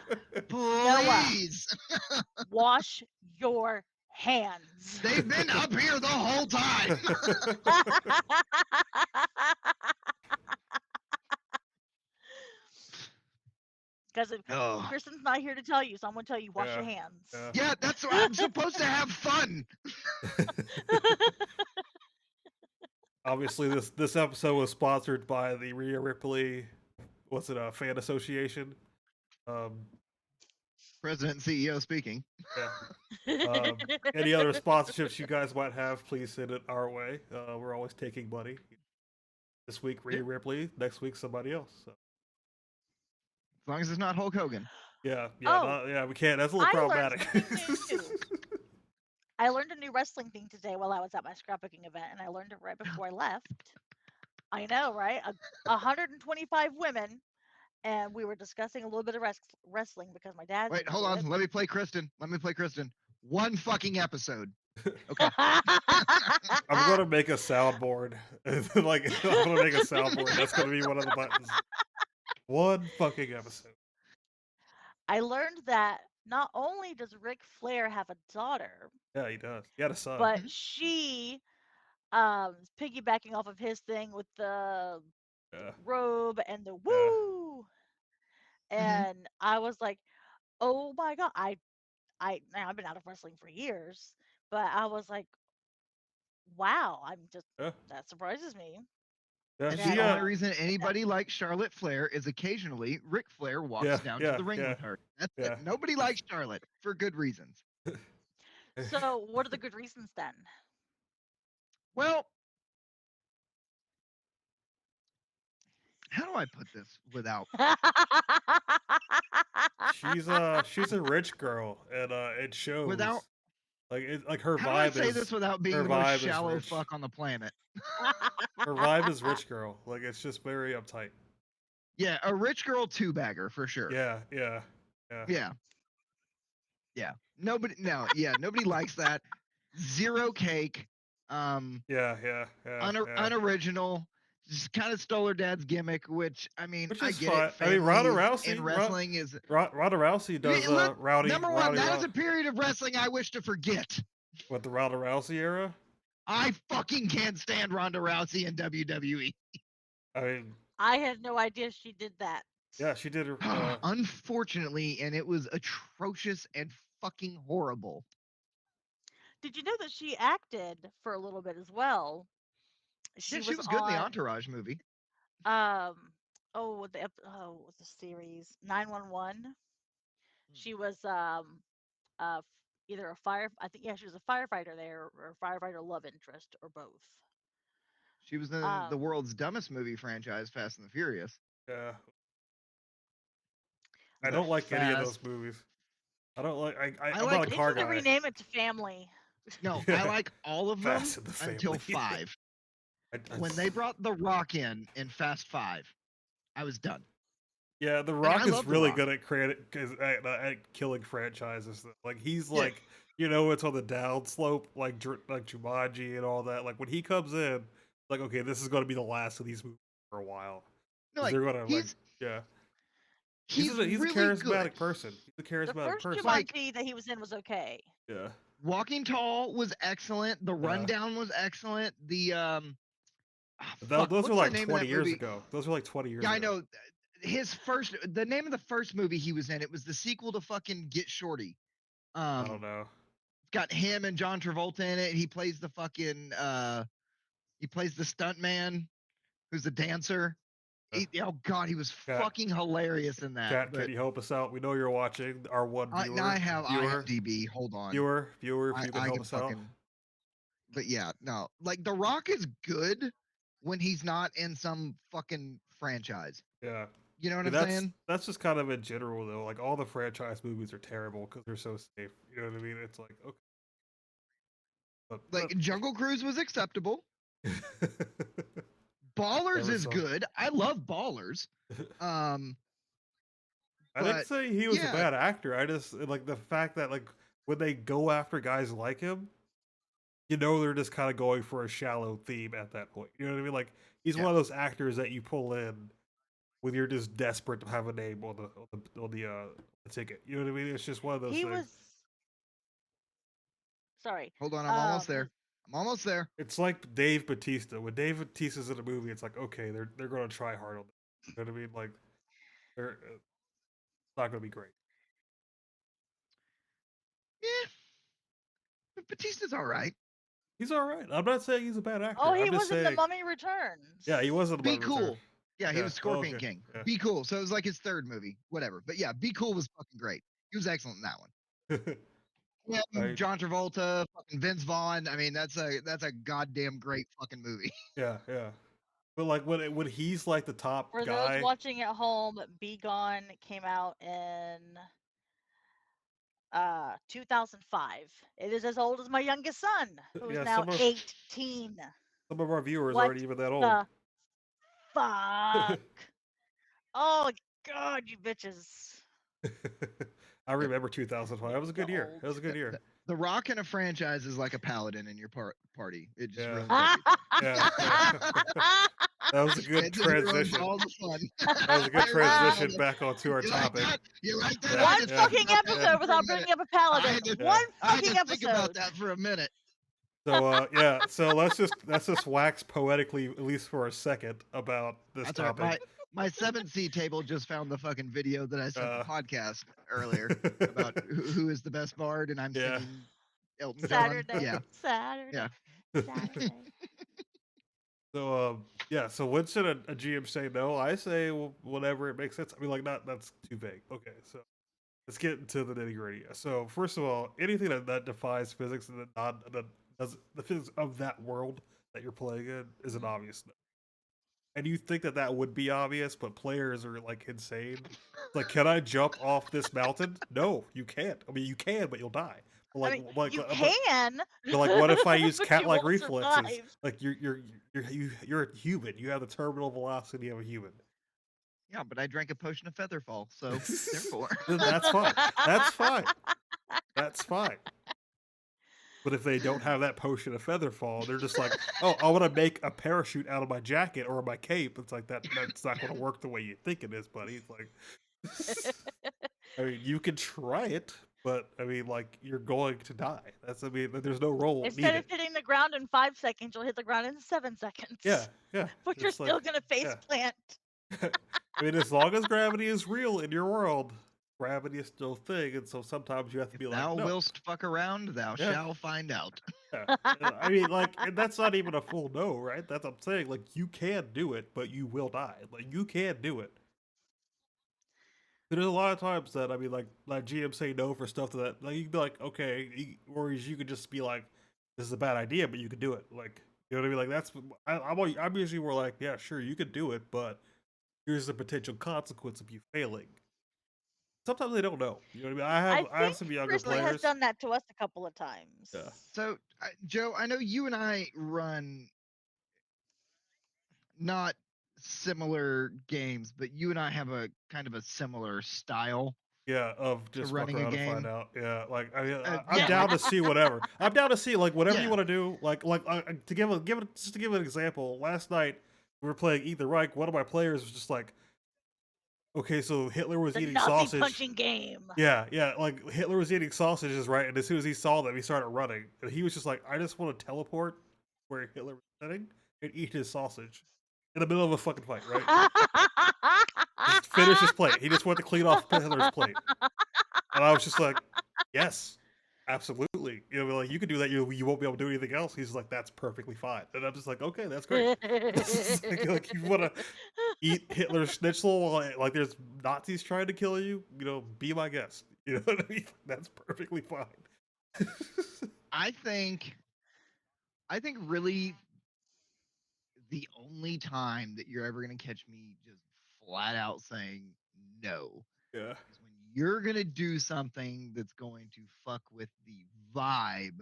A: Please.
C: Wash your hands.
A: They've been up here the whole time.
C: Because
A: Oh.
C: Kristen's not here to tell you, so I'm gonna tell you, wash your hands.
A: Yeah, that's what I'm supposed to have fun.
B: Obviously, this episode was sponsored by the Rhea Ripley, what's it, fan association.
A: President and CEO speaking.
B: Yeah. Any other sponsorships you guys might have, please send it our way. We're always taking money. This week, Rhea Ripley. Next week, somebody else. So.
A: As long as it's not Hulk Hogan.
B: Yeah,
C: Oh,
B: we can't. That's a little
C: I learned
B: problematic.
C: something new. I learned a new wrestling thing today while I was at my scrapbooking event, and I learned it right before I left. I know, right? 125 women, and we were discussing a little bit of wrestling because my dad.
A: Wait, hold on. Let me play Kristen. One fucking episode. Okay.
B: I'm gonna make a soundboard. Like I'm gonna make a soundboard. That's gonna be one of the buttons. One fucking episode.
C: I learned that not only does Ric Flair have a daughter,
B: Yeah, he does. He had a son.
C: but she is piggybacking off of his thing with the
B: Yeah.
C: robe and the
B: Yeah.
C: woo. And I was like, oh my god, now I've been out of wrestling for years, but I was like, wow,
B: Yeah.
C: that surprises me.
B: Yeah.
A: And
C: That
A: the only reason anybody likes Charlotte Flair is occasionally Ric Flair walks down to the ring with her. That's it. Nobody likes Charlotte for good reasons.
C: So, what are the good reasons then?
A: Well, how do I put this without?
B: she's a rich girl, and it shows.
A: Without
B: like her
A: how do I
B: vibe
A: say
B: is
A: this without being
B: her
A: the most
B: vibe is
A: shallow
B: rich.
A: fuck on the planet?
B: Her vibe is rich girl. Like it's just very uptight.
A: Yeah, a rich girl two bagger for sure.
B: Yeah.
A: Nobody likes that. Zero cake.
B: Yeah.
A: Unoriginal. Just kind of stole her dad's gimmick, which I mean,
B: Which
A: I
B: is
A: get
B: fine.
A: it.
B: I mean, Ronda
A: Families
B: Rousey
A: in wrestling is
B: Ronda Rousey does
A: Look,
B: rowdy.
A: number one,
B: rowdy
A: that
B: Ro-
A: is a period of wrestling I wish to forget.
B: What, the Ronda Rousey era?
A: I fucking can't stand Ronda Rousey in WWE.
B: I mean,
C: I had no idea she did that.
B: yeah, she did.
A: Unfortunately, and it was atrocious and fucking horrible.
C: Did you know that she acted for a little bit as well?
A: She was good in the Entourage movie.
C: What's the series 911? She was either she was a firefighter there or a firefighter love interest or both.
A: She was in the world's dumbest movie franchise, Fast and the Furious.
B: Yeah. I don't like any of those movies. I don't like. I'm
A: like,
B: not a car
C: they need
B: guy.
C: to rename it to Family.
A: No, I like all of them
B: Fast and the
A: until
B: Family.
A: 5. When they brought The Rock in Fast 5, I was done.
B: Yeah, The Rock is really good at killing franchises. Like he's like, it's on the downslope, like Jumanji and all that. Like when he comes in, like okay, this is going to be the last of these movies for a while.
A: No, like,
B: they're gonna He's a
A: really
B: charismatic person. He's a charismatic person.
C: The first Jumanji that he was in was okay.
B: Yeah.
A: Walking Tall was excellent. The Rundown was excellent. The
B: those were like 20 years ago. Those were like 20 years ago.
A: I know. The name of the first movie he was in, it was the sequel to fucking Get Shorty.
B: I don't know.
A: Got him and John Travolta in it. He plays the fucking he plays the stuntman who's a dancer. Oh god, he was fucking hilarious in that.
B: Cat, can you help us out? We know you're watching. Our one viewer.
A: Now I have IMDb. Hold on.
B: Viewer, if you can help us out.
A: But yeah, no. Like The Rock is good when he's not in some fucking franchise.
B: Yeah.
A: You know what I'm saying?
B: That's just kind of in general though. Like all the franchise movies are terrible because they're so safe. You know what I mean? It's like okay.
A: But Jungle Cruise was acceptable. Ballers is good. I love Ballers.
B: I didn't say he was a bad actor. I just like the fact that like when they go after guys like him, they're just kind of going for a shallow theme at that point. You know what I mean? Like he's one of those actors that you pull in when you're just desperate to have a name on the ticket. You know what I mean? It's just one of those things.
C: Sorry.
A: Hold on, I'm almost there.
B: It's like Dave Bautista. When Dave Bautista's in a movie, it's like okay, they're going to try hard on it. You know what I mean? Like it's not going to be great.
A: Yeah, but Bautista's all right.
B: He's all right. I'm not saying he's a bad actor.
C: Oh, he was in The Mummy Returns.
B: Yeah, he was in The Mummy Returns. Be Cool.
A: Yeah, he was Scorpion King. Yeah. Be Cool. So it was like his third movie, whatever. But yeah, Be Cool was fucking great. He was excellent in that one. Yeah, John Travolta, fucking Vince Vaughn. I mean, that's a goddamn great fucking movie.
B: Yeah. But like when he's like the top
C: guy. For those watching at home, Be Gone came out in 2005. It is as old as my youngest son, who is now 18.
B: Some of our viewers aren't even that old.
C: Fuck. Oh god, you bitches.
B: I remember 2005. That was a good year. It was a good year.
A: The Rock in a franchise is like a paladin in your party. It just
B: Yeah.
A: ruins everything.
B: Yeah, that was a good
A: It just ruins
B: transition.
A: all the fun.
B: That was a good
A: It ruins all
B: transition
A: the-
B: back onto our
A: You like
B: topic.
A: that? You like that?
B: Yeah,
A: I
C: One
A: had to
B: yeah.
A: think
C: fucking
A: about that
C: episode
A: for a
C: without
A: minute.
C: bringing up a paladin.
A: had to-
C: One
A: I had
C: fucking
A: to think about
C: episode.
A: that for a minute.
B: So yeah, so let's just wax poetically at least for a second about this
A: That's all right.
B: topic.
A: My 7C table just found the fucking video that I sent the podcast earlier about who is the best bard, and I'm
B: Yeah.
A: singing Elton
C: Saturday.
A: John. Yeah.
C: Saturday.
A: Yeah.
C: Saturday.
B: So so when should a GM say no? I say whatever it makes sense. I mean, like that's too vague. Okay, so let's get into the nitty gritty. So first of all, anything that defies physics and that does the physics of that world that you're playing in is an obvious no. And you think that would be obvious, but players are like insane. It's like, can I jump off this mountain? No, you can't. I mean, you can, but you'll die. But
C: I mean, you can.
B: but like, what if I use
C: but you
B: cat-like
C: won't
B: reflexes?
C: survive.
B: Like, you're a human. You have the terminal velocity of a human.
A: Yeah, but I drank a potion of featherfall, so therefore.
B: Then that's fine. That's fine. That's fine. But if they don't have that potion of featherfall, they're just like, oh, I want to make a parachute out of my jacket or my cape. It's like that's not going to work the way you think it is, buddy. It's like, I mean, you can try it, but I mean, like, you're going to die. I mean, there's no roll
C: Instead
B: needed.
C: of hitting the ground in 5 seconds, you'll hit the ground in 7 seconds.
B: Yeah.
C: But you're still gonna face plant.
B: I mean, as long as gravity is real in your world, gravity is still a thing, and so sometimes you have to be
A: If
B: like,
A: thou
B: no.
A: willst fuck around, thou shalt find out.
B: Yeah. I mean, like, and that's not even a full no, right? That's what I'm saying. Like, you can do it, but you will die. Like, you can do it. There's a lot of times that, I mean, like GM say no for stuff that, like, you can be like, okay, or you could just be like, this is a bad idea, but you can do it. Like, you know what I mean? Like, that's, I'm usually more like, yeah, sure, you could do it, but here's the potential consequence of you failing. Sometimes they don't know. You know what I mean? I have some younger
C: Grizzly
B: players.
C: has done that to us a couple of times.
B: Yeah.
A: So, Joe, I know you and I run not similar games, but you and I have a kind of a similar style.
B: Yeah, of just fuck
A: running a
B: around and find
A: game.
B: out. Yeah, like I'm
A: yeah,
B: down to see whatever. I'm down to see like whatever
A: Yeah.
B: you want to do. Like to give an example. Last night we were playing Eat the Reich. One of my players was just like, okay, so Hitler was
C: The
B: eating
C: Nazi
B: sausage.
C: punching game.
B: Yeah, like Hitler was eating sausages, right? And as soon as he saw them, he started running. And he was just like, I just want to teleport where Hitler was sitting and eat his sausage in the middle of a fucking fight, right? Just finish his plate. He just wanted to clean off Hitler's plate. And I was just like, yes, absolutely. You know, like you could do that. You won't be able to do anything else. He's like, that's perfectly fine. And I'm just like, okay, that's great. like you want to eat Hitler's schnitzel while like there's Nazis trying to kill you? You know, be my guest. You know what I mean? That's perfectly fine.
A: I think really the only time that you're ever going to catch me just flat out saying no
B: Yeah.
A: is when you're going to do something that's going to fuck with the vibe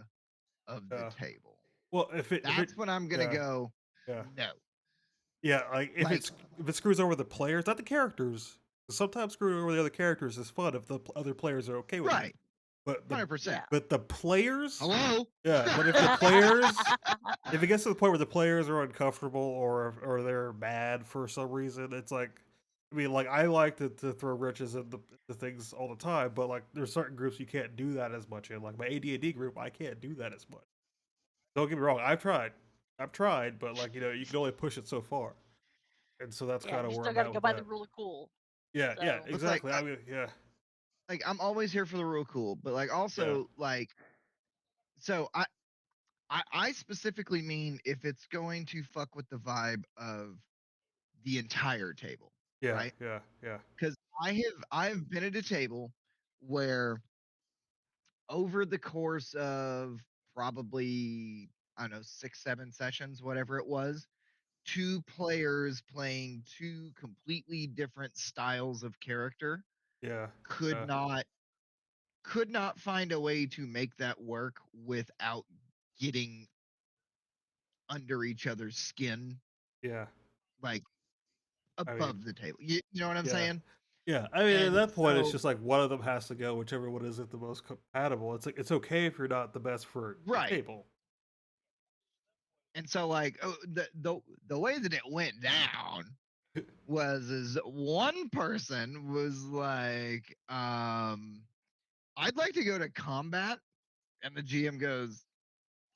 A: of the table.
B: Well,
A: that's when I'm going to go
B: yeah.
A: no.
B: Yeah, like if it screws over the players, not the characters. Sometimes screwing over the other characters is fun if the other players are okay with it.
A: Right.
B: But
A: 100%.
B: But the players.
A: Hello.
B: Yeah, but if the players, if it gets to the point where the players are uncomfortable or they're mad for some reason, it's like, I mean, like I like to throw riches at the things all the time, but like there's certain groups you can't do that as much in. Like my AD&D group, I can't do that as much. Don't get me wrong, I've tried, but like you know, you can only push it so far, and so that's kind of
C: you
B: where
C: still
B: I'm
C: gotta
B: at
C: go
B: with
C: by
B: that.
C: the rule of cool.
B: Yeah, yeah,
C: So-
B: exactly.
A: Like,
B: I mean, yeah.
A: Like I'm always here for the real cool, but like also like, so I specifically mean if it's going to fuck with the vibe of the entire table.
B: Yeah,
A: right?
B: yeah.
A: Because I've been at a table where over the course of probably I don't know 6-7 sessions, whatever it was, 2 players playing 2 completely different styles of character
B: Yeah.
A: could not find a way to make that work without getting under each other's skin,
B: Yeah.
A: like above the table. You know what I'm saying?
B: Yeah, I mean, at
A: And
B: that point, it's
A: so,
B: just like one of them has to go, whichever one isn't the most compatible. It's like it's okay if you're not the best for the
A: right.
B: table.
A: And so, like, the way that it went down was is one person was like, I'd like to go to combat, and the GM goes,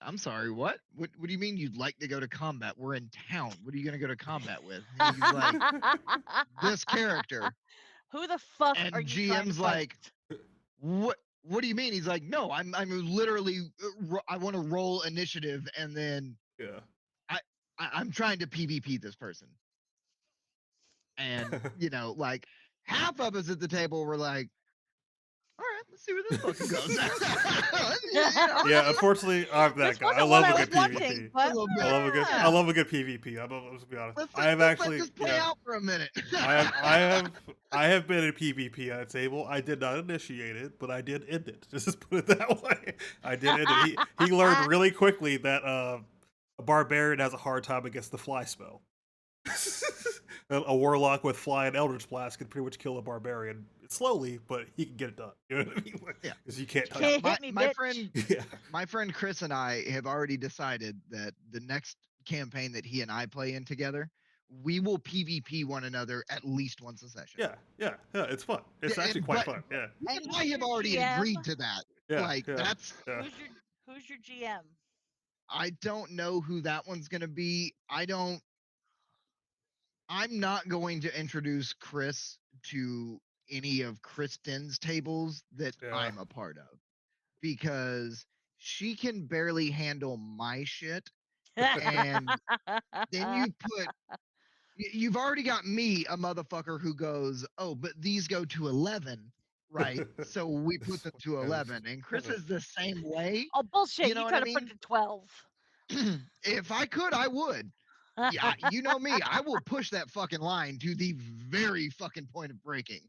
A: I'm sorry, what? What do you mean you'd like to go to combat? We're in town. What are you gonna go to combat with? And he's like, this character.
C: Who the fuck are
A: And
C: you trying to
A: GM's
C: fight?
A: like, what do you mean? He's like, no, I'm literally I want to roll initiative, and then
B: Yeah.
A: I'm trying to PvP this person. And like half of us at the table were like, all right, let's see where this fucking goes.
B: Yeah, unfortunately, I'm that
C: This
B: guy. I
C: wasn't what
B: love
C: I
B: a
C: was
B: good
C: wanting,
B: PvP.
C: but
A: A little bit.
B: I love a good. I
C: yeah.
B: love a good PvP. Let's be honest.
A: Let's
B: I have
A: let
B: actually.
A: this play out for a minute.
B: I have been in PvP at a table. I did not initiate it, but I did end it. Just put it that way. I did end it. He learned really quickly that a barbarian has a hard time against the fly spell. A warlock with fly and eldritch blast can pretty much kill a barbarian slowly, but he can get it done. You know what I mean?
A: Yeah.
B: Because you can't touch
C: Can't
B: it.
C: hit me,
A: my
C: bitch.
A: friend,
B: Yeah.
A: my friend Chris and I have already decided that the next campaign that he and I play in together, we will PvP one another at least once a session.
B: Yeah. It's fun. It's
A: Yeah,
B: actually quite fun. Yeah.
A: We
C: And
A: and I
C: who's
A: have
C: your
A: already
C: GM?
A: agreed to that.
B: Yeah.
A: Like
B: yeah,
A: that's
B: yeah.
C: Who's your GM?
A: I don't know who that one's gonna be. I'm not going to introduce Chris to any of Kristen's tables that
B: Yeah.
A: I'm a part of, because she can barely handle my shit. And then you've already got me, a motherfucker who goes, oh, but these go to 11, right? So we put them to 11. And Chris is the same way.
C: Oh, bullshit.
A: You know
C: You
A: what
C: try
A: I
C: to put
A: mean?
C: it to 12.
A: If I could, I would. Yeah, you know me. I will push that fucking line to the very fucking point of breaking.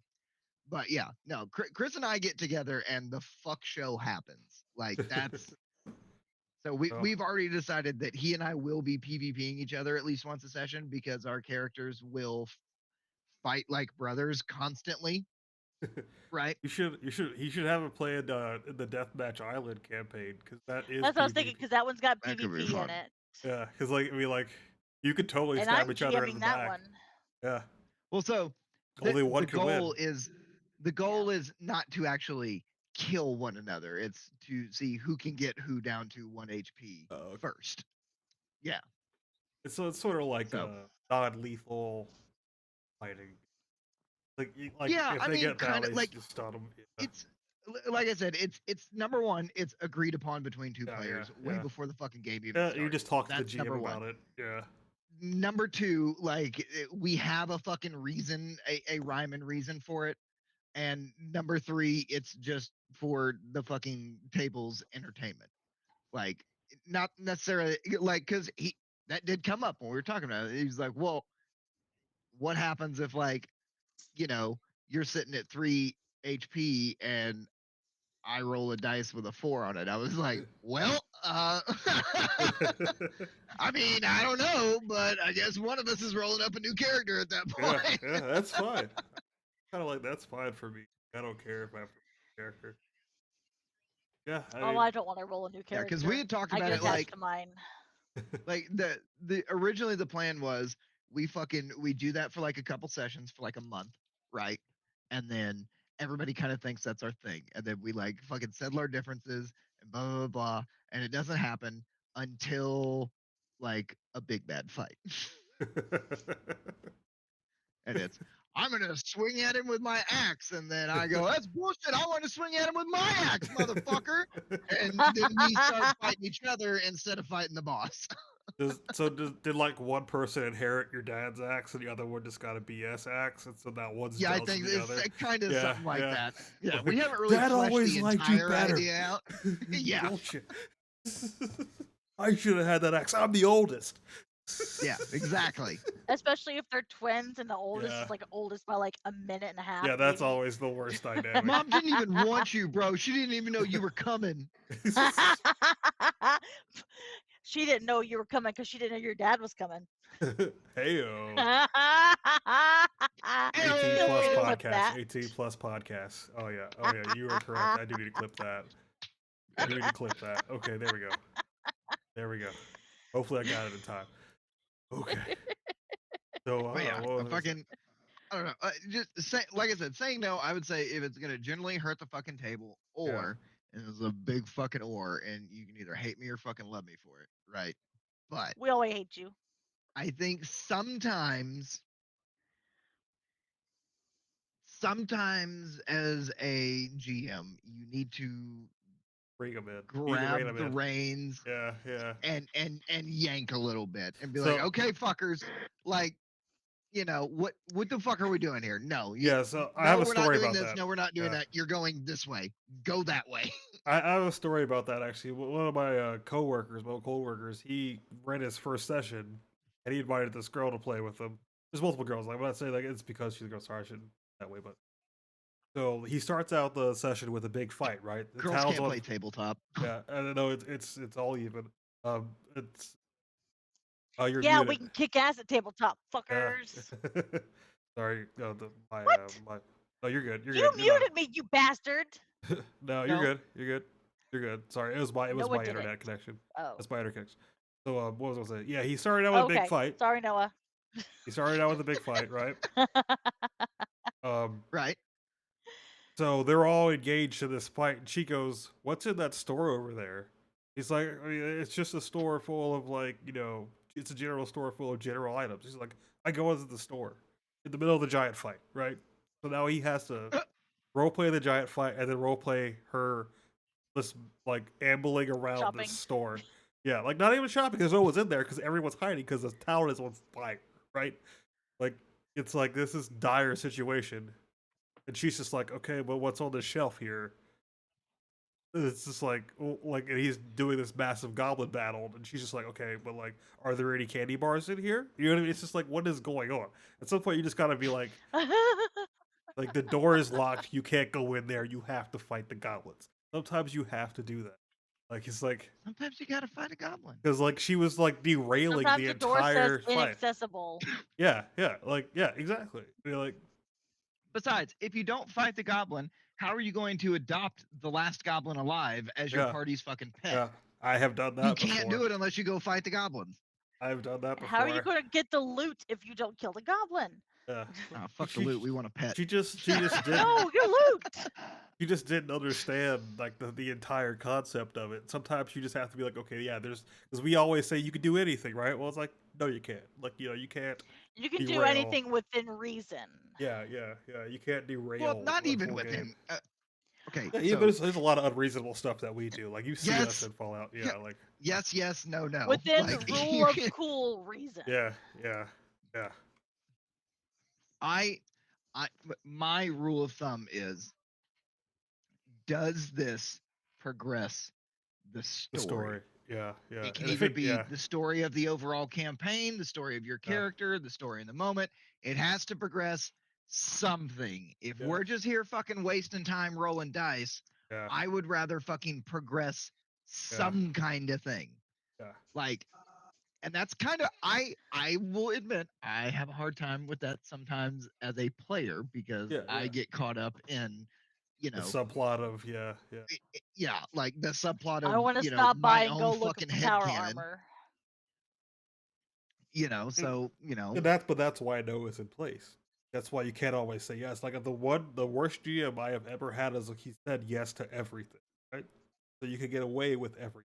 A: But yeah, no, Chris and I get together and the fuck show happens. Like that's so we've already decided that he and I will be PvPing each other at least once a session, because our characters will fight like brothers constantly. Right?
B: He should have it play in the Deathmatch Island campaign, because that is.
C: That's what I was thinking,
B: PvP.
C: because that one's got
A: That could be
C: PvP
A: fun.
C: in it.
B: Yeah, because like you could totally
C: And
B: stab
C: I'm
B: each other in
C: GMing
B: the
C: that
B: back.
C: one.
B: Yeah.
A: Well, so
B: Only one
A: the
B: can win.
A: goal is not to actually kill one another. It's to see who can get who down to 1 HP first. Yeah.
B: It's sort of like
A: So-
B: non-lethal fighting. Like
A: Yeah,
B: if
A: I
B: they
A: mean,
B: get down,
A: kinda
B: they
A: like-
B: just stun them. Yeah.
A: It's like I said, it's number one, it's agreed upon between two
B: Yeah,
A: players
B: yeah,
A: way
B: yeah.
A: before the fucking game even
B: Yeah,
A: starts.
B: you just talk to the
A: That's number
B: GM
A: one.
B: about it. Yeah.
A: Number two, like we have a fucking reason, a rhyme and reason for it. And number three, it's just for the fucking table's entertainment. Like, not necessarily like, because that did come up when we were talking about it. He's like, well, what happens if, like, you're sitting at 3 HP and I roll a dice with a 4 on it? I was like, well, I mean, I don't know, but I guess one of us is rolling up a new character at that point.
B: yeah, that's fine. Kind of like that's fine for me. I don't care if I have a character. Yeah,
C: I don't want to roll a new
A: Yeah,
C: character.
A: because we had talked
C: I
A: about
C: get
A: it
C: attached
A: like
C: to mine.
A: like the originally the plan was we do that for like a couple sessions for like a month, right? And then everybody kind of thinks that's our thing, and then we like fucking settle our differences and blah blah blah, blah, and it doesn't happen until like a big bad fight. And it's, I'm gonna swing at him with my axe, and then I go, that's bullshit. I want to swing at him with my axe, motherfucker. And then we start fighting each other instead of fighting the boss.
B: Did like one person inherit your dad's axe and the other one just got a BS axe, and so that one's
A: Yeah, I
B: jealous
A: think
B: of the
A: it's
B: other?
A: kind of
B: Yeah,
A: something like
B: yeah.
A: that. Yeah,
B: Like,
A: we haven't really
B: Dad
A: fleshed
B: always
A: the
B: liked you
A: entire
B: better.
A: idea out. Yeah.
B: Bullshit. I should have had that axe. I'm the oldest.
A: Yeah, exactly.
C: Especially if they're twins and the oldest
B: Yeah.
C: is like oldest by like a minute and a half.
B: Yeah, that's
C: maybe.
B: always the worst dynamic.
A: Mom didn't even want you, bro. She didn't even know you were coming.
C: She didn't know you were coming because she didn't know your dad was coming.
B: Heyo.
C: 18
B: plus
C: clip
B: podcasts,
C: that.
B: 18 plus podcasts. Oh yeah, you are correct. I do need to clip that. I do need to clip that. Okay, there we go. There we go. Hopefully I got it in time. Okay. So
A: But yeah,
B: what
A: the
B: was it?
A: fucking I don't know. Just say, like I said, saying no. I would say if it's gonna generally hurt the fucking table,
B: Yeah.
A: and it's a big fucking and you can either hate me or fucking love me for it, right? But
C: We always hate you.
A: I think sometimes as a GM, you need to
B: Bring them in. You need to rein
A: grab
B: them
A: the
B: in.
A: reins
B: Yeah.
A: and yank a little bit and be
B: So-
A: like, okay, fuckers, like, what the fuck are we doing here? No,
B: Yeah, so I
A: no,
B: have a
A: we're not
B: story
A: doing
B: about
A: this.
B: that.
A: No, we're not doing
B: Yeah.
A: that. You're going this way. Go that way.
B: I have a story about that actually. One of my coworkers, he ran his first session, and he invited this girl to play with him. There's multiple girls. Like, I'm not saying like it's because she's a girl. Sorry, I shouldn't that way. But so he starts out the session with a big fight. Right, the
A: Girls
B: town's
A: can't
B: on.
A: play tabletop.
B: Yeah, I don't know. It's all even. It's you're
C: Yeah, we
B: muted.
C: can kick ass at tabletop,
B: Yeah.
C: fuckers.
B: Sorry. No, my
C: What?
B: my. No, you're good. You're
C: You
B: good. You're not.
C: muted me, you bastard.
B: No, you're
A: No.
B: good. You're good. You're good. Sorry, it was my
C: No, it
B: internet
C: didn't.
B: connection.
C: Oh.
B: That's my internet connection. So what was I gonna say? Yeah, he started out with a big
C: Okay.
B: fight.
C: Sorry, Noah.
B: He started out with a big fight, right?
A: Right.
B: So they're all engaged in this fight, and she goes, "What's in that store over there?" He's like, I mean, "It's just a store full of it's a general store full of general items." He's like, "I go into the store in the middle of the giant fight, right?" So now he has to role play the giant fight and then role play her this like ambling around
C: Shopping.
B: this store. Yeah, like not even shopping because no one's in there because everyone's hiding because the town is on fire, right? Like it's like this is dire situation, and she's just like, okay, well, what's on the shelf here? It's just and he's doing this massive goblin battle, and she's just like, okay, but like, are there any candy bars in here? You know what I mean? It's just like, what is going on? At some point, you just gotta be like the door is locked, you can't go in there, you have to fight the goblins. Sometimes you have to do that. Like it's like
A: Sometimes you gotta fight a goblin.
B: because like she was like derailing
C: Sometimes
B: the
C: the door says
B: entire fight.
C: inaccessible.
B: Yeah, exactly. You're like,
A: Besides, if you don't fight the goblin, how are you going to adopt the last goblin alive as your
B: Yeah.
A: party's fucking pet?
B: yeah, I have done that.
A: You can't
B: before.
A: do it unless you go fight the goblins.
B: I've done that before.
C: How are you going to get the loot if you don't kill the goblin?
B: Yeah.
A: Oh, fuck the loot. We want a pet.
B: She just didn't.
C: No, your loot.
B: You just didn't understand like the entire concept of it. Sometimes you just have to be like, okay, yeah, there's because we always say you can do anything, right? Well, it's like no, you can't. Like you can't.
C: You can do
B: Derail.
C: anything within reason.
B: Yeah. You can't derail.
A: Well, not
B: a
A: even
B: full
A: within.
B: game.
A: Okay.
B: Yeah,
A: so,
B: there's a lot of unreasonable stuff that we do. Like you see us
A: Yes.
B: in Fallout. Yeah,
A: Yeah.
B: like
A: yes, no.
C: Within
A: Like,
C: the rule of cool reason.
B: yeah.
A: My rule of thumb is: does this progress the story?
B: The story. Yeah.
A: It can
B: And
A: either be
B: yeah.
A: the story of the overall campaign, the story of your character, the story in the moment. It has to progress something. If
B: Yeah.
A: we're just here fucking wasting time rolling dice,
B: Yeah.
A: I would rather fucking progress some kind of thing.
B: Yeah.
A: Like, and that's kind of I will admit I have a hard time with that sometimes as a player because I get caught up in
B: the subplot of
A: like the subplot of
C: I want to stop by and go look at the tower armor.
A: So
B: but that's why no is in place. That's why you can't always say yes. Like the worst GM I have ever had is like he said yes to everything, right? So you could get away with everything.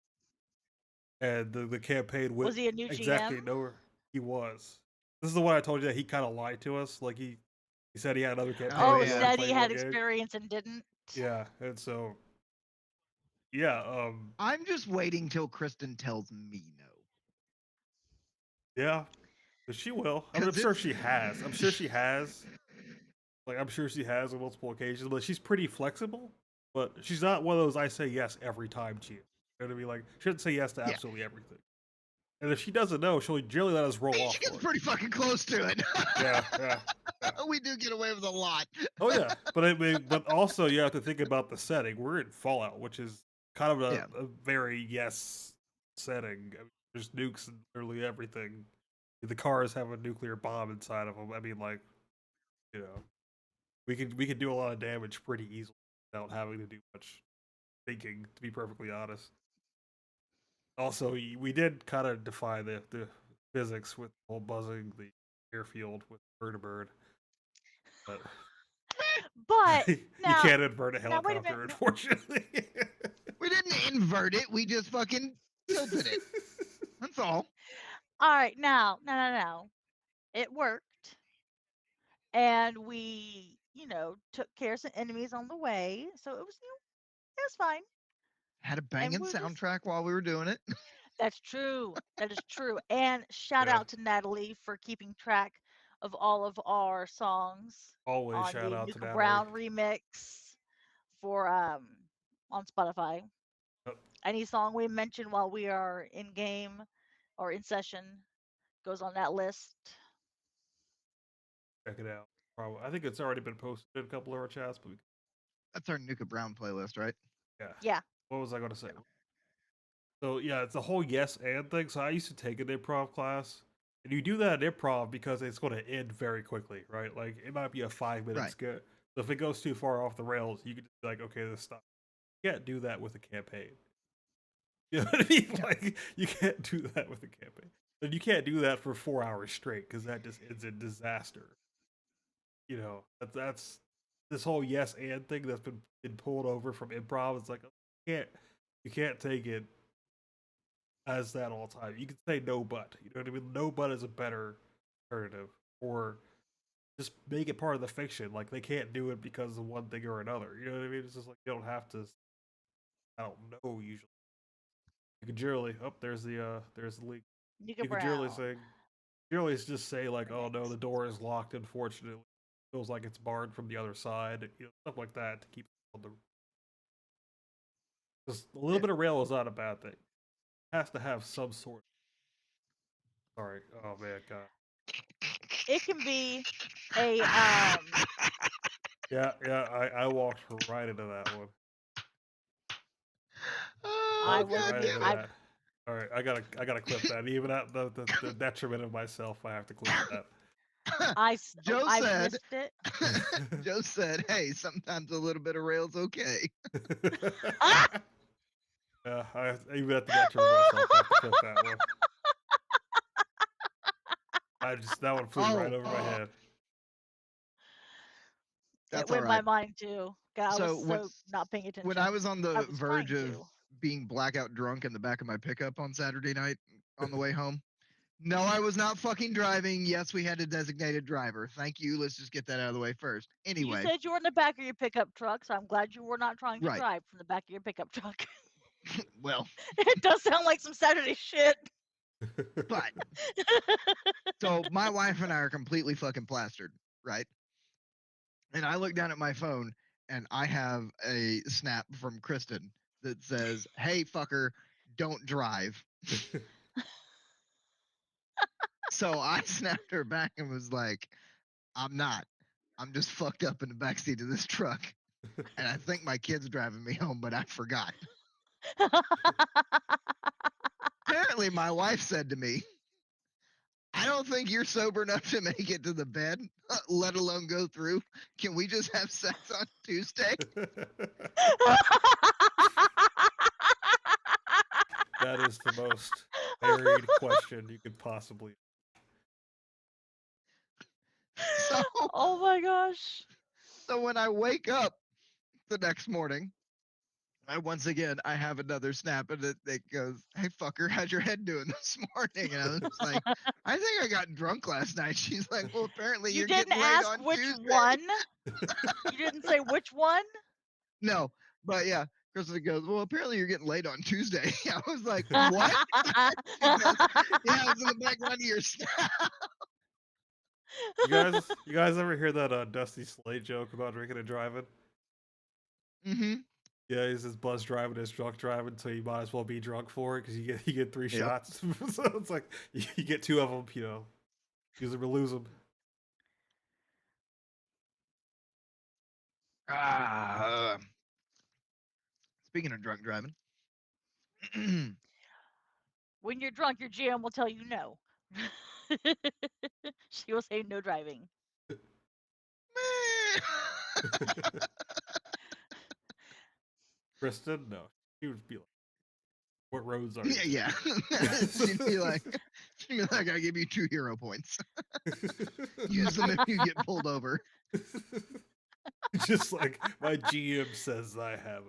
B: And the campaign went
C: Was he a new
B: exactly
C: GM?
B: nowhere. He was. This is the one I told you that he kind of lied to us. Like he said he had another campaign.
C: Oh,
A: yeah.
C: said he had experience and didn't.
B: Yeah, and so yeah,
A: I'm just waiting till Kristen tells me no.
B: yeah, but she will. I mean, I'm sure she has. I'm sure she has. Like I'm sure she has on multiple occasions, but she's pretty flexible. But she's not one of those I say yes every time GM. You know what I mean? Like she doesn't say yes to absolutely everything. And if she doesn't know, she'll generally let us roll off.
A: She gets pretty fucking close to it.
B: Yeah.
A: We do get away with a lot.
B: Oh yeah, but I mean, but also you have to think about the setting. We're in Fallout, which is kind of a very yes setting. I mean, there's nukes and literally everything. The cars have a nuclear bomb inside of them. I mean, like, we could do a lot of damage pretty easily without having to do much thinking. To be perfectly honest. Also, we did kind of defy the physics with the whole buzzing the airfield with bird to bird, but
C: But
B: you
C: now,
B: can't invert a
C: wait a minute.
B: helicopter, unfortunately.
A: We didn't invert it. We just fucking tilted it. That's all.
C: All right, now, no. It worked, and we, took care of some enemies on the way, so it was, it was fine.
A: Had a
C: And
A: banging
C: we're just
A: soundtrack while we were doing it.
C: That's true. That is true. And shout
B: Yeah,
C: out to Natalie for keeping track of all of our songs
B: always
C: on
B: shout
C: the
B: out to
C: Nuka
B: Natalie.
C: Brown remix for on Spotify.
B: Yep,
C: Any song we mention while we are in game or in session goes on that list.
B: check it out. Probably, I think it's already been posted in a couple of our chats, but
A: That's our Nuka Brown playlist, right?
B: yeah.
C: Yeah.
B: What was I going to say? So yeah, it's a whole yes and thing. So I used to take an improv class, and you do that in improv because it's going to end very quickly, right? Like it might be a 5 minute
A: Right.
B: skit. So if it goes too far off the rails, you can just be like, okay, this stop. You can't do that with a campaign. You know what I mean?
A: Yeah.
B: Like you can't do that with a campaign. And you can't do that for 4 hours straight because that just ends in disaster. You know, that's this whole yes and thing that's been pulled over from improv. It's like you can't take it as that all time. You can say no but. You know what I mean? No but is a better alternative. Or just make it part of the fiction. Like they can't do it because of one thing or another. You know what I mean? It's just like you don't have to I don't know usually. You could generally there's the leak.
C: Nuka
B: You could generally
C: Brown
B: say generally just say like, oh no,
C: remix.
B: the door is locked, unfortunately. It feels like it's barred from the other side, stuff like that to keep on the just a little
A: Yeah.
B: bit of rail is not a bad thing. It has to have some sort. Sorry. Oh man, God.
C: It can be a
B: Yeah, I walked right into that one.
A: Oh,
C: I
B: Walked
C: was
A: God
B: right
C: me
B: into
A: damn it.
C: I
B: that. All right, I gotta clip that. Even at the detriment of myself, I have to clip that.
A: Joe
C: I
A: said,
C: missed it.
A: Joe said, hey, sometimes a little bit of rail's okay.
C: Ah!
B: Yeah, even at the detriment of myself, I have to clip that one. That one flew right over my head.
A: That's
C: It
A: all
C: went my
A: right.
C: mind too. God, I was
A: So
C: so not paying
A: when I
C: attention.
A: was on
C: I
A: the
C: was
A: verge
C: trying
A: of
C: to.
A: being blackout drunk in the back of my pickup on Saturday night on the way home, no, I was not fucking driving. Yes, we had a designated driver. Thank you. Let's just get that out of the way first.
C: You
A: Anyway,
C: said you were in the back of your pickup truck, so I'm glad you were not trying to
A: right.
C: drive from the back of your pickup truck.
A: Well,
C: It does sound like some Saturday shit.
A: but so my wife and I are completely fucking plastered, right? And I look down at my phone and I have a snap from Kristen that says, "Hey fucker, don't drive." So I snapped her back and was like, "I'm not. I'm just fucked up in the backseat of this truck. And I think my kid's driving me home, but I forgot." Apparently, my wife said to me, "I don't think you're sober enough to make it to the bed, let alone go through. Can we just have sex on Tuesday?"
B: That is the most varied question you could possibly.
A: So,
C: Oh my gosh.
A: so when I wake up the next morning, I have another snap and it goes, "Hey fucker, how's your head doing this morning?" And I was like, "I think I got drunk last night." She's like, "Well, apparently
C: You
A: you're
C: didn't
A: getting laid
C: ask
A: on
C: which
A: Tuesday."
C: one? You didn't say which one?
A: No, but yeah, Kristen goes, "Well, apparently you're getting laid on Tuesday." I was like, "What?" She goes, "Yeah, I was in the background of your snap."
B: You guys ever hear that Dusty Slade joke about drinking and driving?
A: Mm-hmm.
B: Yeah, he's just buzz driving, his drunk driving, so you might as well be drunk for it because you get 3
A: Yep.
B: shots. So it's like you get 2 of them, use them or lose them.
A: Ah, speaking of drunk driving,
C: When you're drunk, your GM will tell you no. She will say no driving.
B: Kristen, no, she would be like, "What roads are you?"
A: Yeah. she'd be like, I give you 2 hero points. Use them if you get pulled over.
B: Just like my GM says I have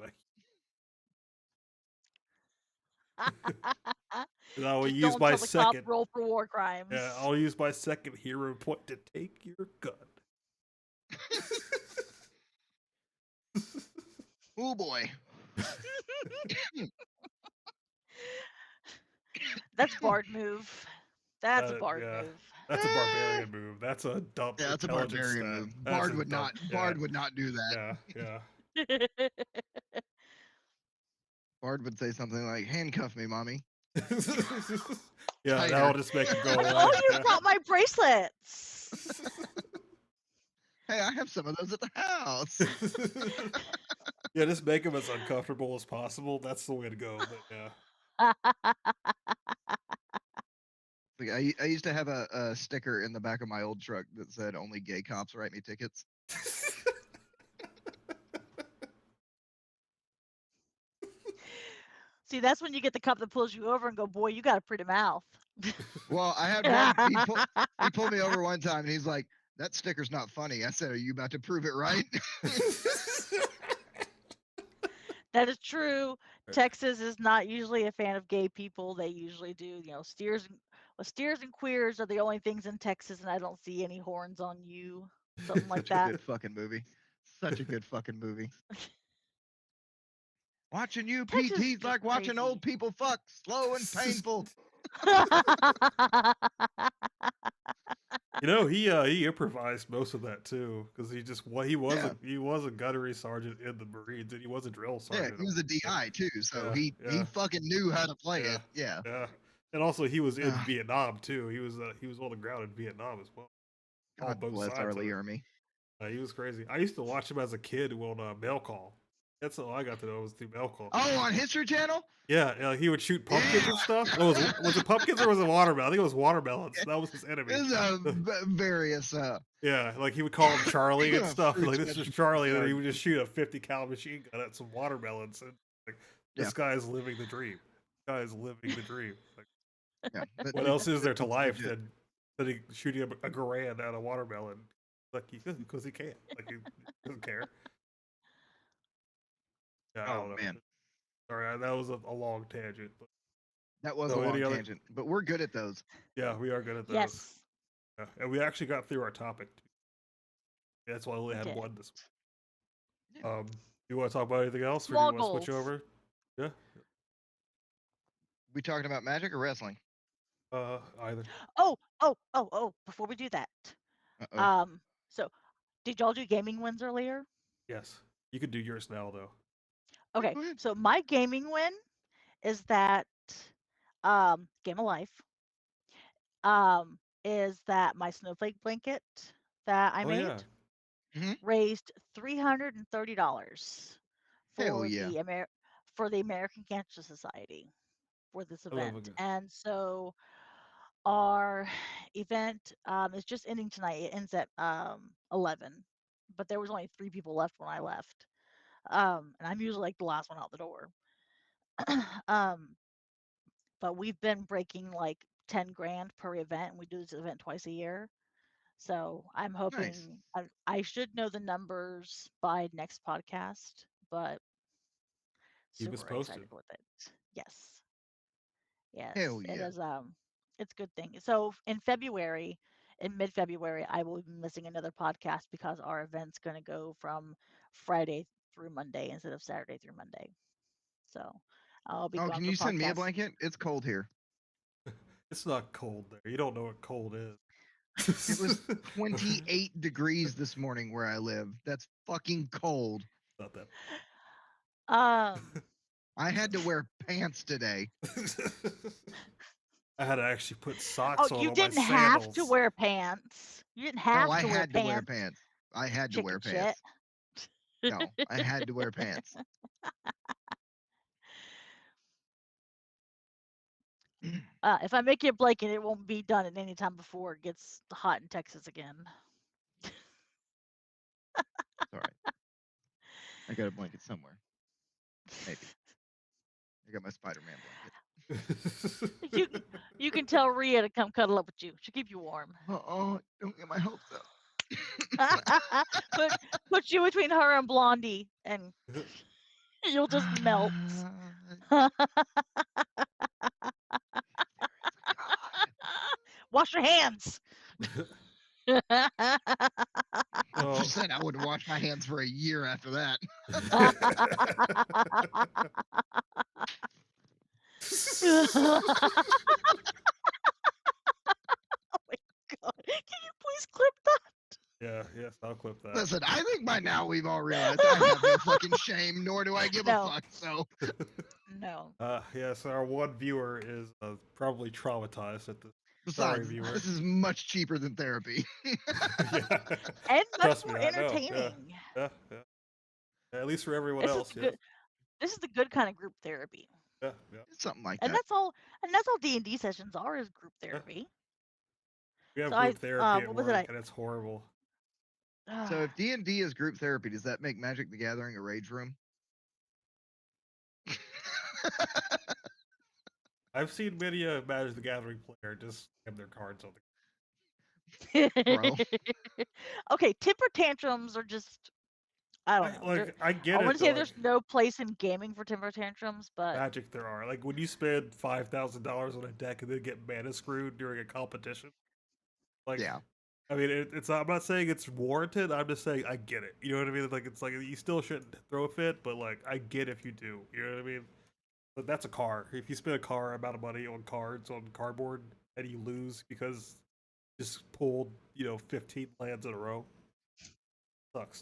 B: and I will
C: Just
B: use
C: don't
B: my
C: tell the cops
B: second.
C: roll for war crimes.
B: Yeah, I'll use my second hero point to take your gun.
A: Oh boy.
C: That's Bard move. That's a Bard
B: Yeah,
C: move.
B: that's a barbarian move. That's a dump
A: Yeah, that's a
B: intelligence
A: barbarian
B: stat.
A: move.
B: That's
A: Bard
B: a
A: would
B: dump.
A: not. Bard would not do that.
B: Yeah, yeah.
A: Bard would say something like, "Handcuff me, mommy."
B: Yeah,
A: Tighter.
B: that'll just make him go away.
C: Oh, you
B: Yeah.
C: got my bracelets.
A: Hey, I have some of those at the house.
B: Yeah, just make him as uncomfortable as possible. That's the way to go. But yeah.
A: Like, I used to have a sticker in the back of my old truck that said, "Only gay cops write me tickets."
C: See, that's when you get the cop that pulls you over and go, "Boy, you got a pretty mouth."
A: Well, I had one. He pulled me over one time, and he's like, "That sticker's not funny." I said, "Are you about to prove it right?"
C: That is true. Texas is not usually a fan of gay people. They usually do, steers and queers are the only things in Texas, and I don't see any horns on you. Something like
A: Such a
C: that.
A: good fucking movie. Such a good fucking movie. Watching you
C: Texas is
A: PT's
C: just
A: like watching old
C: crazy.
A: people fuck, slow and painful.
B: You know, he improvised most of that too, because he was a gunnery sergeant in the Marines, and he was a drill
A: Yeah,
B: sergeant.
A: he was a DI too, so
B: Yeah,
A: he
B: yeah.
A: fucking knew how to play
B: Yeah,
A: it. Yeah.
B: yeah. And also, he was in
A: Ah.
B: Vietnam too. He was on the ground in Vietnam as well. All
A: God
B: both
A: bless
B: sides
A: our
B: of
A: Lee
B: it.
A: Army.
B: He was crazy. I used to watch him as a kid on mail call. That's how I got to know was through mail call.
A: Oh, on History Channel?
B: Yeah, he would shoot pumpkins and stuff. Was it pumpkins or was it watermelon? I think it was watermelons. That was his enemy.
A: There's various
B: Yeah, like he would call him Charlie and stuff.
A: fruits
B: Like this is
A: mentioned.
B: Charlie, and then he would just shoot a 50 cal machine gun at some watermelons. And like this
A: Yeah.
B: guy's living the dream. This guy's living the dream. Like,
A: Yeah.
B: what else is there to
A: it's
B: life
A: legit.
B: than he shooting a grand at a watermelon? Like because he can't. Like he doesn't care. Yeah, I
A: Oh
B: don't know.
A: man,
B: Sorry, that was a long tangent. But
A: that was
B: so
A: a long
B: any other?
A: tangent, but we're good at those.
B: Yeah, we are good at those.
C: Yes,
B: Yeah, and we actually got through our topic. That's why I only
C: we
B: had
C: did.
B: one this week.
A: Yeah.
B: You want to talk about anything else, or do
C: Small
B: you want to switch
C: goals.
B: over? Yeah.
A: We talking about magic or wrestling?
B: Either.
C: Oh! Before we do that,
A: Uh-oh.
C: so did y'all do gaming wins earlier?
B: Yes. You could do yours now, though.
C: Okay,
A: Go ahead.
C: so my gaming win is that Game of Life is that my snowflake blanket that I
B: Oh
C: made
B: yeah.
C: raised $330
A: Hell
C: for
A: yeah.
C: the American Cancer Society for this
B: I love a
C: event.
B: good.
C: And so our event is just ending tonight. It ends at 11, but there was only 3 people left when I left. And I'm usually like the last one out the door. But we've been breaking like 10 grand per event, and we do this event twice a year. So I'm hoping
A: Nice.
C: I should know the numbers by next podcast, but
B: Keep us
C: super
B: posted.
C: excited with it. Yes. Yes.
A: Hell
C: It
A: yeah.
C: is it's a good thing. So in February, in mid-February, I will be missing another podcast because our event's going to go from Friday through Monday instead of Saturday through Monday. So I'll be
A: Oh,
C: gone
A: can
C: for
A: you send me a
C: podcast.
A: blanket? It's cold here.
B: It's not cold there. You don't know what cold is.
A: It was 28 degrees this morning where I live. That's fucking cold.
B: Not that.
A: I had to wear pants today.
B: I had to actually put
C: Oh,
B: socks on
C: you
B: my
C: didn't have to
B: sandals.
C: wear pants. You didn't
A: No,
C: have
A: I
C: to wear
A: had to wear
C: pants.
A: pants. I had to wear
C: Chicken
A: pants.
C: shit.
A: No, I had to wear pants.
C: If I make you a blanket, it won't be done at any time before it gets hot in Texas again.
A: All right. I got a blanket somewhere. Maybe. I got my Spider-Man blanket.
C: You you can tell Rhea to come cuddle up with you. She'll keep you warm.
A: Oh, don't get my hopes up.
C: put you between her and Blondie, and you'll just melt.
A: There is a God.
C: Wash your hands.
A: I
B: Oh.
A: said I would wash my hands for a year after that.
C: Oh my God. Can you please clip that?
B: Yeah, yes, I'll clip that.
A: Listen, I think by now we've all realized I have no fucking shame, nor do I give
C: No.
A: a fuck. So
C: No.
B: Yes, our one viewer is probably traumatized at this. Sorry,
A: besides,
B: viewer.
A: this is much cheaper than therapy.
B: Yeah.
C: And much
B: Trust
C: more
B: me, I know.
C: entertaining.
B: Yeah. At least for everyone
C: This is
B: else,
C: the
B: yes.
C: good. This is the good kind of group therapy.
B: Yeah.
A: Something like
C: And
A: that.
C: that's all. And that's all D&D sessions are, is group therapy.
B: We have
C: So
B: group therapy at
C: what was
B: work,
C: it?
B: and it's horrible.
A: So if D&D is group therapy, does that make Magic the Gathering a rage room?
B: I've seen many a Magic the Gathering player just have their cards on the.
A: Bro.
C: Okay, temper tantrums are just. I don't know.
B: I get
C: I
B: it.
C: want to say
B: But,
C: there's no place in gaming for temper tantrums, but
B: Magic there are. Like when you spend $5,000 on a deck and then get mana screwed during a competition. Like,
A: Yeah.
B: I mean, it's. I'm not saying it's warranted. I'm just saying I get it. You know what I mean? Like it's like you still shouldn't throw a fit, but like I get if you do. You know what I mean? But that's a car. If you spend a car amount of money on cards on cardboard and you lose because you just pulled 15 lands in a row, sucks.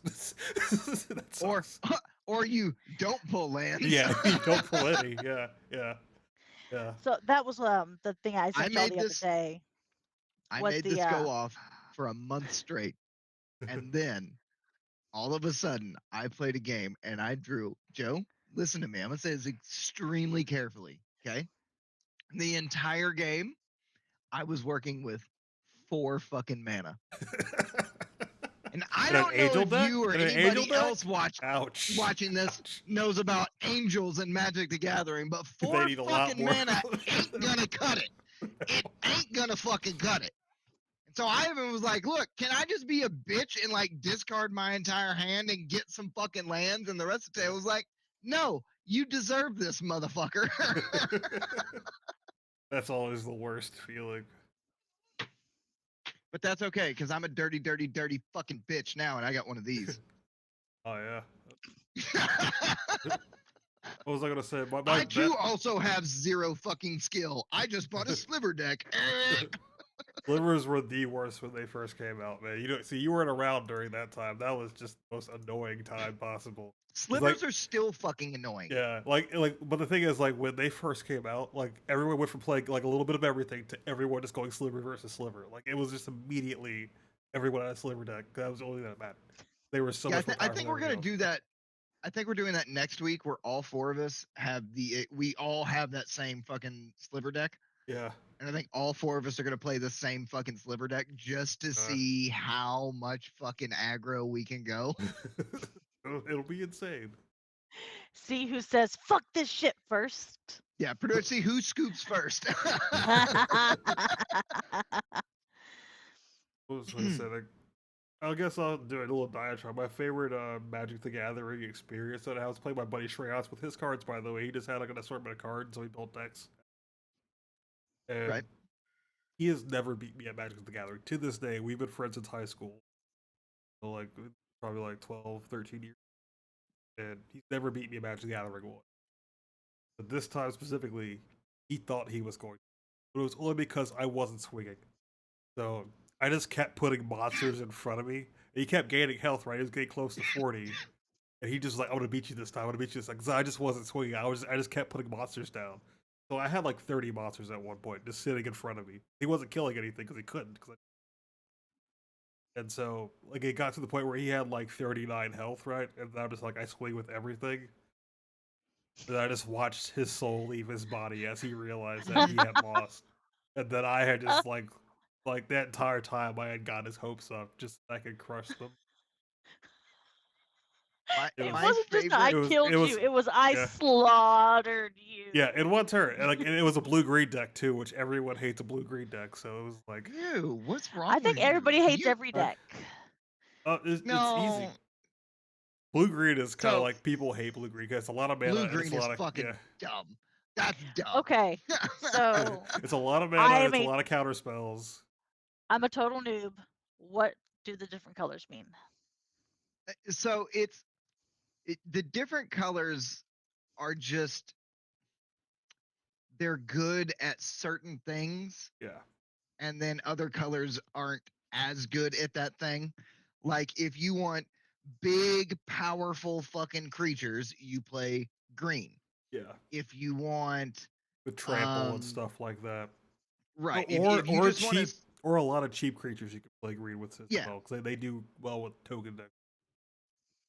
B: That sucks.
A: Or you don't pull lands.
B: Yeah, you don't pull any. Yeah.
C: so that was the thing I sent y'all
A: made
C: the other
A: this-
C: day.
A: I
C: was
A: made
C: the,
A: this go off for a month straight. And then all of a sudden I played a game and I drew. Joe, listen to me. I'm gonna say this extremely carefully. Okay. The entire game, I was working with 4 fucking mana. And I
B: And an
A: don't know
B: angel
A: if
B: deck?
A: you or
B: And an angel
A: anybody
B: deck?
A: else
B: Ouch.
A: watching this
B: Ouch.
A: knows about angels and Magic the Gathering, but
B: They
A: 4
B: need a lot
A: fucking
B: more.
A: mana ain't gonna cut it. It ain't gonna fucking cut it. And so I even was like, look, can I just be a bitch and like discard my entire hand and get some fucking lands? And the rest of the table was like, no, you deserve this, motherfucker.
B: That's always the worst feeling.
A: But that's okay, because I'm a dirty, dirty, dirty fucking bitch now, and I got one of these.
B: Oh yeah. What was I gonna say?
A: I too also have 0 fucking skill. I just bought a sliver deck.
B: Slivers were the worst when they first came out, man. You weren't around during that time. That was just the most annoying time possible.
A: Slivers are still fucking annoying.
B: Yeah, but the thing is, like, when they first came out, like, everyone went from playing like a little bit of everything to everyone just going sliver versus sliver. Like, it was just immediately everyone had a sliver deck. That was the only thing that mattered. They were so much more
A: I
B: powerful
A: think
B: than
A: we're gonna
B: everything
A: do that. I think we're doing that next week, where all 4 of us have we all have that same fucking sliver deck.
B: else. Yeah.
A: And I think all 4 of us are gonna play the same fucking sliver deck just to see how much fucking aggro we can go.
B: It'll be insane.
C: see who says fuck this shit first.
A: Yeah, pretty much see who scoops first.
B: What was I gonna say? Like, I guess I'll do a little diatribe. My favorite Magic the Gathering experience that I was playing my buddy Shreyas with his cards, by the way. He just had like an assortment of cards, so he built decks. And
A: Right.
B: he has never beat me at Magic the Gathering. To this day, we've been friends since high school. So like probably like 12, 13 years. And he's never beat me at Magic the Gathering once. But this time specifically, he thought he was going to. But it was only because I wasn't swinging. So I just kept putting monsters in front of me. And he kept gaining health, right? He was getting close to 40. And he just was like, I'm gonna beat you this time. I'm gonna beat you this time. Because I just wasn't swinging. I just kept putting monsters down. So I had like 30 monsters at one point just sitting in front of me. He wasn't killing anything because he couldn't. And so like it got to the point where he had like 39 health, right? And I'm just like, I swing with everything. And I just watched his soul leave his body as he realized that he had lost. And then I had just like that entire time I had got his hopes up just so I could crush them. It
C: It
B: was
A: My
C: wasn't just that I
A: favorite.
C: killed you, it was I
B: yeah.
C: slaughtered you.
B: Yeah, in one turn. And, like, and it was a blue-green deck too, which everyone hates a blue-green deck. So it was like,
A: Ew, what's wrong
C: I
A: with
C: think
A: you?
C: everybody hates
A: You
C: every
B: I,
C: deck.
B: it's easy.
A: no.
B: Blue-green is kind of
A: So
B: like people hate blue-green because it's a lot of mana
A: blue
B: and it's
A: green
B: a
A: is
B: lot of
A: fucking dumb. That's dumb.
C: Okay, so
B: it's a lot of mana.
C: I am
B: It's a
C: a
B: lot of counter spells.
C: I'm a total noob. What do the different colors mean?
A: So the different colors are just they're good at certain things,
B: Yeah.
A: and then other colors aren't as good at that thing. Like if you want big, powerful fucking creatures, you play green.
B: Yeah.
A: If you want
B: With trample and stuff like that.
A: right,
B: Or
A: if you just want
B: cheap
A: to
B: or a lot of cheap creatures you can play green with as
A: yeah,
B: well because they do well with token deck.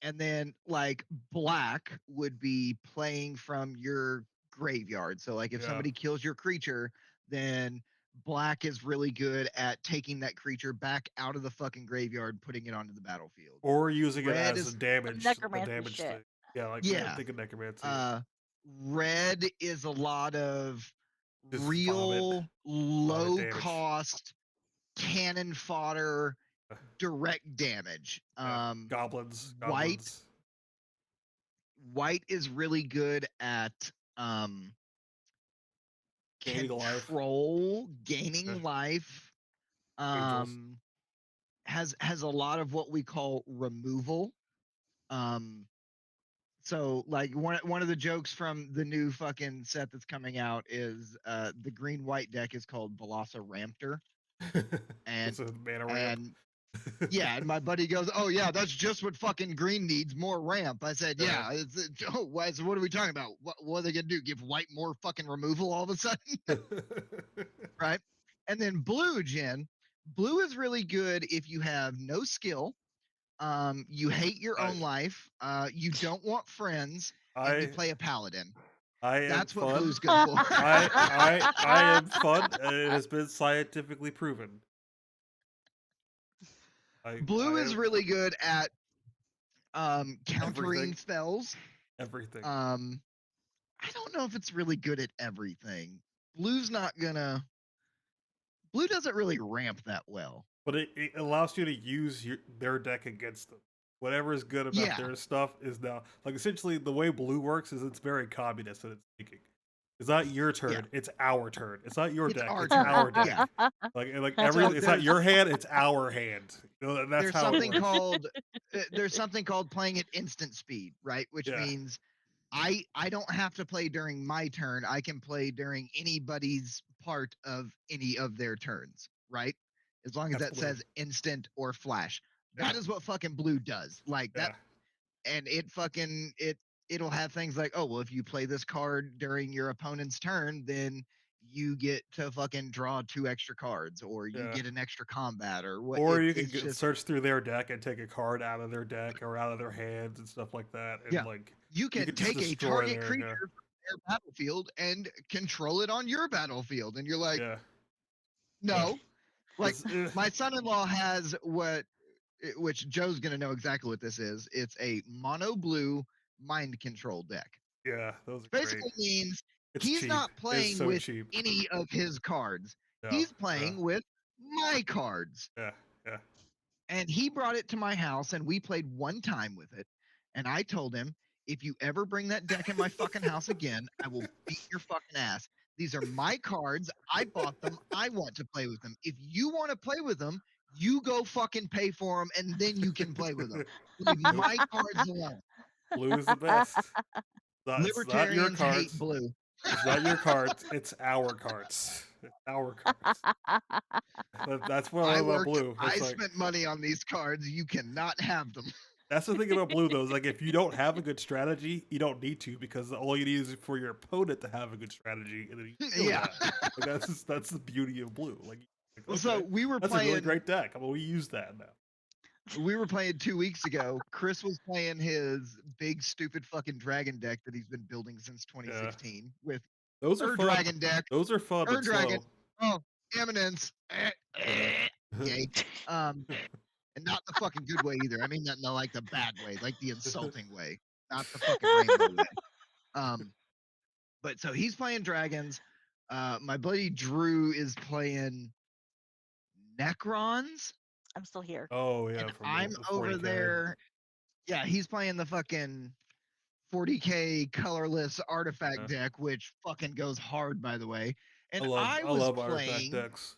A: and then like black would be playing from your graveyard. So like if
B: Yeah.
A: somebody kills your creature, then black is really good at taking that creature back out of the fucking graveyard, putting it onto the battlefield.
B: Or using it
A: Red
B: as
A: is
B: a damage
C: Necromancy shit.
B: thing. Yeah, like
A: yeah.
B: think of necromancy.
A: Red is a lot of
B: Just
A: real low
B: damage.
A: cost cannon fodder direct damage.
B: Goblins.
A: White is really good at
B: Gaining
A: control, gaining life.
B: Angels.
A: Has a lot of what we call removal. So like one of the jokes from the new fucking set that's coming out is the green white deck is called Velociraptor. And
B: it's a mana ramp.
A: yeah, and my buddy goes, "Oh yeah, that's just what fucking green needs, more ramp." I said, "Yeah, so what are we talking about? What are they gonna do? Give white more fucking removal all of a sudden?" Right? And then blue, Jen. Blue is really good if you have no skill, you hate your own life, you don't want friends, and you play a paladin. That's what blue's good for.
B: I am fun, and it has been scientifically proven.
A: Blue is really good at countering
B: everything.
A: spells.
B: Everything.
A: I don't know if it's really good at everything. Blue doesn't really ramp that well.
B: But it allows you to use their deck against them. Whatever is good about their stuff is now like essentially the way blue works is it's very communist in its thinking. It's not your turn, it's our turn. It's not your deck, it's our deck. Like it's not your hand, it's our hand. You know, that's
A: there's
B: how
A: something
B: it works.
A: called there's something called playing at instant speed, right? Which means I don't have to play during my turn. I can play during anybody's part of any of their turns, right? As long as that says instant or flash. That is what fucking blue does. Like that, and it'll have things like, oh well, if you play this card during your opponent's turn, then you get to fucking draw 2 extra cards, or you get an extra combat, or what.
B: Or you can search through their deck and take a card out of their deck or out of their hands and stuff like that. And like
A: you can take a target creature from their battlefield and control it on your battlefield, and you're like, no. Like my son-in-law has which Joe's gonna know exactly what this is. It's a mono blue mind control deck.
B: Yeah, those are
A: basically
B: great.
A: Means
B: it's
A: he's
B: cheap.
A: not playing
B: so
A: with
B: cheap.
A: any of his cards. He's playing with my cards.
B: Yeah.
A: And he brought it to my house and we played one time with it. And I told him, if you ever bring that deck in my fucking house again, I will beat your fucking ass. These are my cards. I bought them. I want to play with them. If you want to play with them, you go fucking pay for them and then you can play with them. Leave my cards alone.
B: Blue is the best.
A: Libertarians hate blue.
B: It's not your cards. It's our cards. It's our cards. That's what I love about blue.
A: I spent money on these cards. You cannot have them.
B: That's the thing about blue, though. Is like if you don't have a good strategy, you don't need to because all you need is for your opponent to have a good strategy, and then you like that's the beauty of blue. Like okay,
A: so we were
B: that's
A: playing
B: a really great deck. I mean, we use that now.
A: We were playing 2 weeks ago. Chris was playing his big stupid fucking dragon deck that he's been building since 2016 with
B: those are fun.
A: Dragon deck.
B: Those are fun, but
A: dragon.
B: slow.
A: Oh, Eminence. Yay. And not the fucking good way either. I mean that in the like the bad way, like the insulting way, not the fucking rainbow way. But so he's playing dragons. My buddy Drew is playing Necrons,
C: I'm still here.
B: Oh yeah,
A: and
B: from
A: I'm
B: the
A: over
B: 40K.
A: there. Yeah, he's playing the fucking 40K colorless artifact deck, which fucking goes hard, by the way. And
B: I love artifact decks.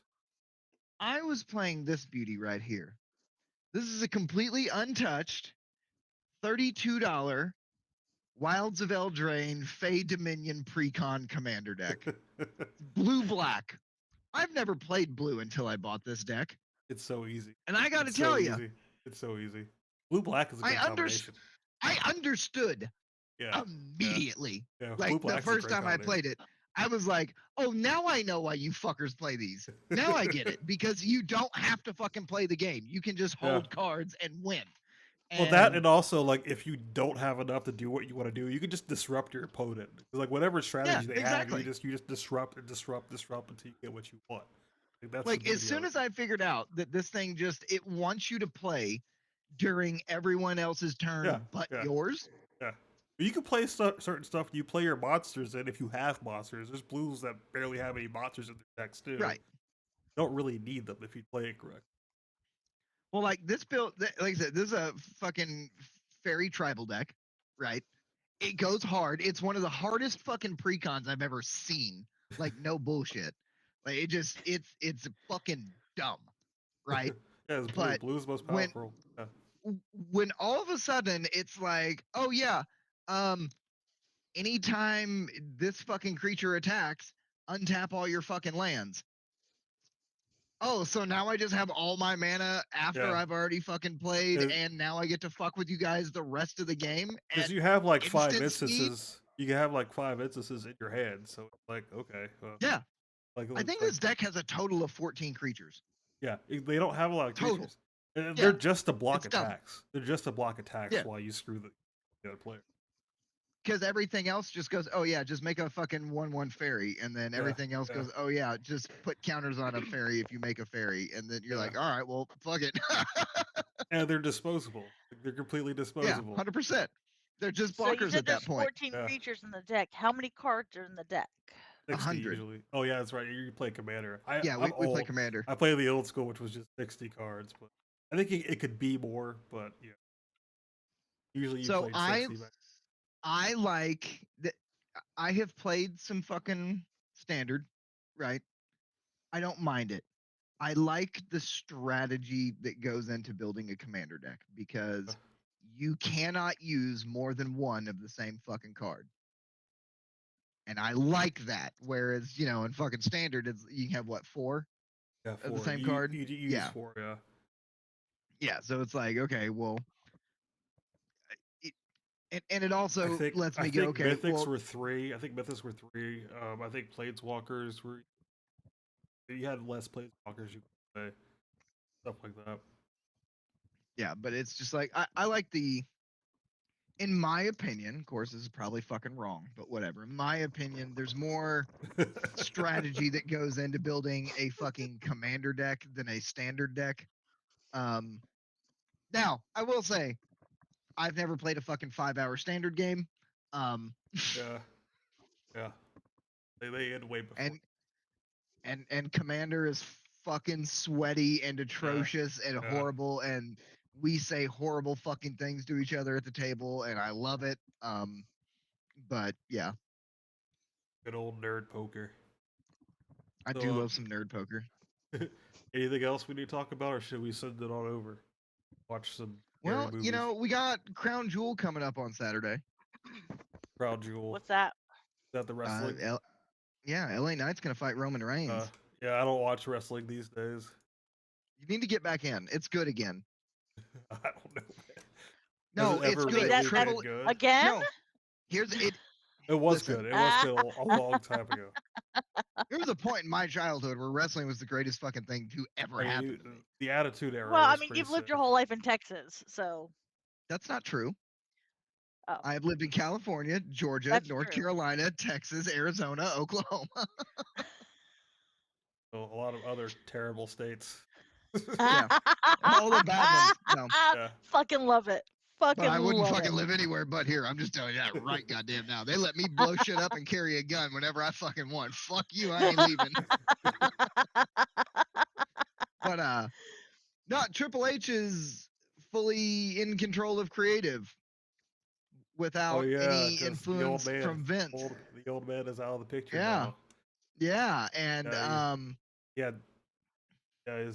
A: I was playing this beauty right here. This is a completely untouched $32 Wilds of Eldraine Fey Dominion Precon Commander deck. Blue black. I've never played blue until I bought this deck.
B: It's so easy.
A: And I gotta
B: It's
A: tell
B: so
A: you,
B: easy. It's so easy. Blue black is a good combination.
A: I understood
B: Yeah.
A: immediately.
B: Yeah.
A: Like the first time I played it, I was like, oh, now I know why you fuckers play these. Now I get it. Because you don't have to fucking play the game. You can just hold cards and win.
B: Well, that and also like if you don't have enough to do what you want to do, you can just disrupt your opponent. Like whatever strategy they have, you just disrupt until you get what you want. That's
A: like as soon as I figured out that this thing it wants you to play during everyone else's turn but yours.
B: Yeah. You can play certain stuff. You play your monsters, and if you have monsters, there's blues that barely have any monsters in their decks too.
A: Right.
B: You don't really need them if you play it correctly.
A: Well, like this build, like I said, this is a fucking fairy tribal deck, right? It goes hard. It's one of the hardest fucking precons I've ever seen. Like no bullshit. Like it's fucking dumb, right?
B: Yeah, it's blue's most powerful.
A: When all of a sudden it's like, oh yeah, anytime this fucking creature attacks, untap all your fucking lands. Oh, so now I just have all my mana after I've already fucking played, and now I get to fuck with you guys the rest of the game.
B: Because you have like 5 instances. You can have like 5 instances in your hand, so it's like okay.
A: Yeah.
B: Like
A: I think this deck has a total of 14 creatures.
B: Yeah, they don't have a lot of creatures. They're just to block attacks. They're just to block attacks while you screw the other player.
A: Because everything else just goes, oh yeah, just make a fucking 1/1 fairy, and then everything else goes, oh yeah, just put counters on a fairy if you make a fairy, and then you're like, all right, well, fuck it.
B: And they're disposable. They're completely disposable.
A: Yeah, 100%. They're just blockers at that point.
C: 14 creatures in the deck. How many cards are in the deck?
B: 60 usually. Oh yeah, that's right. You play Commander.
A: We play Commander.
B: I play the old school, which was just 60 cards, but I think it could be more. But yeah, usually you play 60.
A: I like that. I have played some fucking standard, right? I don't mind it. I like the strategy that goes into building a commander deck because you cannot use more than one of the same fucking card. And I like that. Whereas, in fucking standard, you can have what, 4?
B: Yeah, 4.
A: Of the same card?
B: You use 4, yeah.
A: Yeah, so it's like, okay, well, and it also lets me go, okay.
B: Mythics were 3. I think Mythics were 3. I think Planeswalkers were. You had less Planeswalkers you could play. Stuff like that.
A: Yeah, but it's just like I like in my opinion, of course, this is probably fucking wrong, but whatever. In my opinion, there's more strategy that goes into building a fucking commander deck than a standard deck. Now, I will say, I've never played a fucking 5-hour standard game.
B: Yeah. They end way before.
A: And Commander is fucking sweaty and atrocious and horrible, and we say horrible fucking things to each other at the table, and I love it. But yeah.
B: Good old nerd poker.
A: I do love some nerd poker.
B: Anything else we need to talk about, or should we send it on over? Watch some.
A: Well,
B: movies.
A: We got Crown Jewel coming up on Saturday.
B: Crown Jewel.
C: What's that?
B: Is that the wrestling?
A: Yeah, LA Knight's gonna fight Roman Reigns.
B: Yeah, I don't watch wrestling these days.
A: You need to get back in. It's good again.
B: I don't know.
A: No, it's good.
C: Good. Again?
A: No. Here's it.
B: It was good. It was good a long time ago.
A: There was a point in my childhood where wrestling was the greatest fucking thing to ever happen to me.
B: The Attitude Era.
C: Well, I mean, you've lived your whole life in Texas, so.
A: That's not true.
C: Oh.
A: I have lived in California, Georgia, North Carolina, Texas, Arizona, Oklahoma.
B: So a lot of other terrible states.
A: Yeah. All the bad ones. No.
B: Yeah.
C: Fucking love it.
A: But
C: Fucking
A: I wouldn't
C: love
A: fucking
C: it.
A: live anywhere but here. I'm just telling you that right goddamn now. They let me blow shit up and carry a gun whenever I fucking want. Fuck you, I ain't leaving. But not Triple H is fully in control of creative
B: Oh
A: without
B: yeah,
A: any
B: because the old
A: influence
B: man,
A: from Vince.
B: the old man is out of the picture
A: Yeah.
B: now.
A: Yeah. And
B: Yeah, yeah,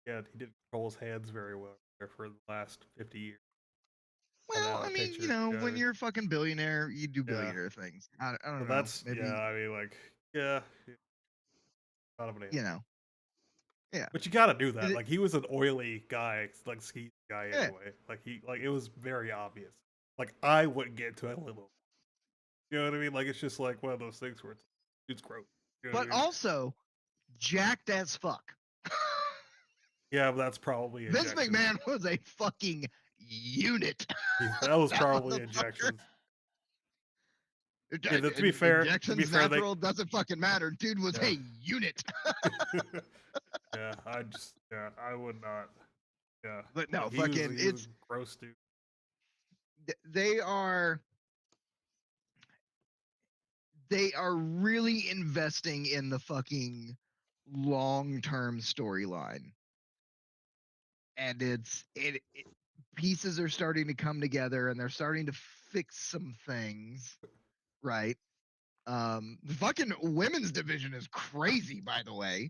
B: yeah, he didn't control his hands very well there for the last 50 years. Kind of
A: well,
B: out
A: I
B: of the
A: mean,
B: picture. You know what I
A: when
B: mean?
A: you're a fucking billionaire, you do
B: Yeah.
A: billionaire things. I
B: So
A: don't know.
B: that's
A: Maybe,
B: yeah. I mean, like, yeah, kind of an
A: you know. Yeah.
B: but you got to do that.
A: It,
B: Like, he was an oily guy, like ski guy
A: yeah.
B: anyway. Like it was very obvious. Like, I wouldn't get into it a little. You know what I mean? Like, it's just like one of those things where it's gross. You know what
A: But
B: I mean?
A: also jacked as fuck.
B: Yeah, but that's probably
A: Vince
B: injections.
A: McMahon was a fucking unit.
B: That was
A: That
B: probably
A: motherfucker.
B: injections. Yeah, to be
A: Injections,
B: fair, they
A: natural, doesn't fucking matter. Dude was
B: yeah.
A: a unit.
B: Yeah, I would not. Yeah,
A: But no,
B: he was
A: fucking,
B: a gross dude.
A: they are really investing in the fucking long-term storyline. And it pieces are starting to come together and they're starting to fix some things, right? The fucking women's division is crazy, by the way.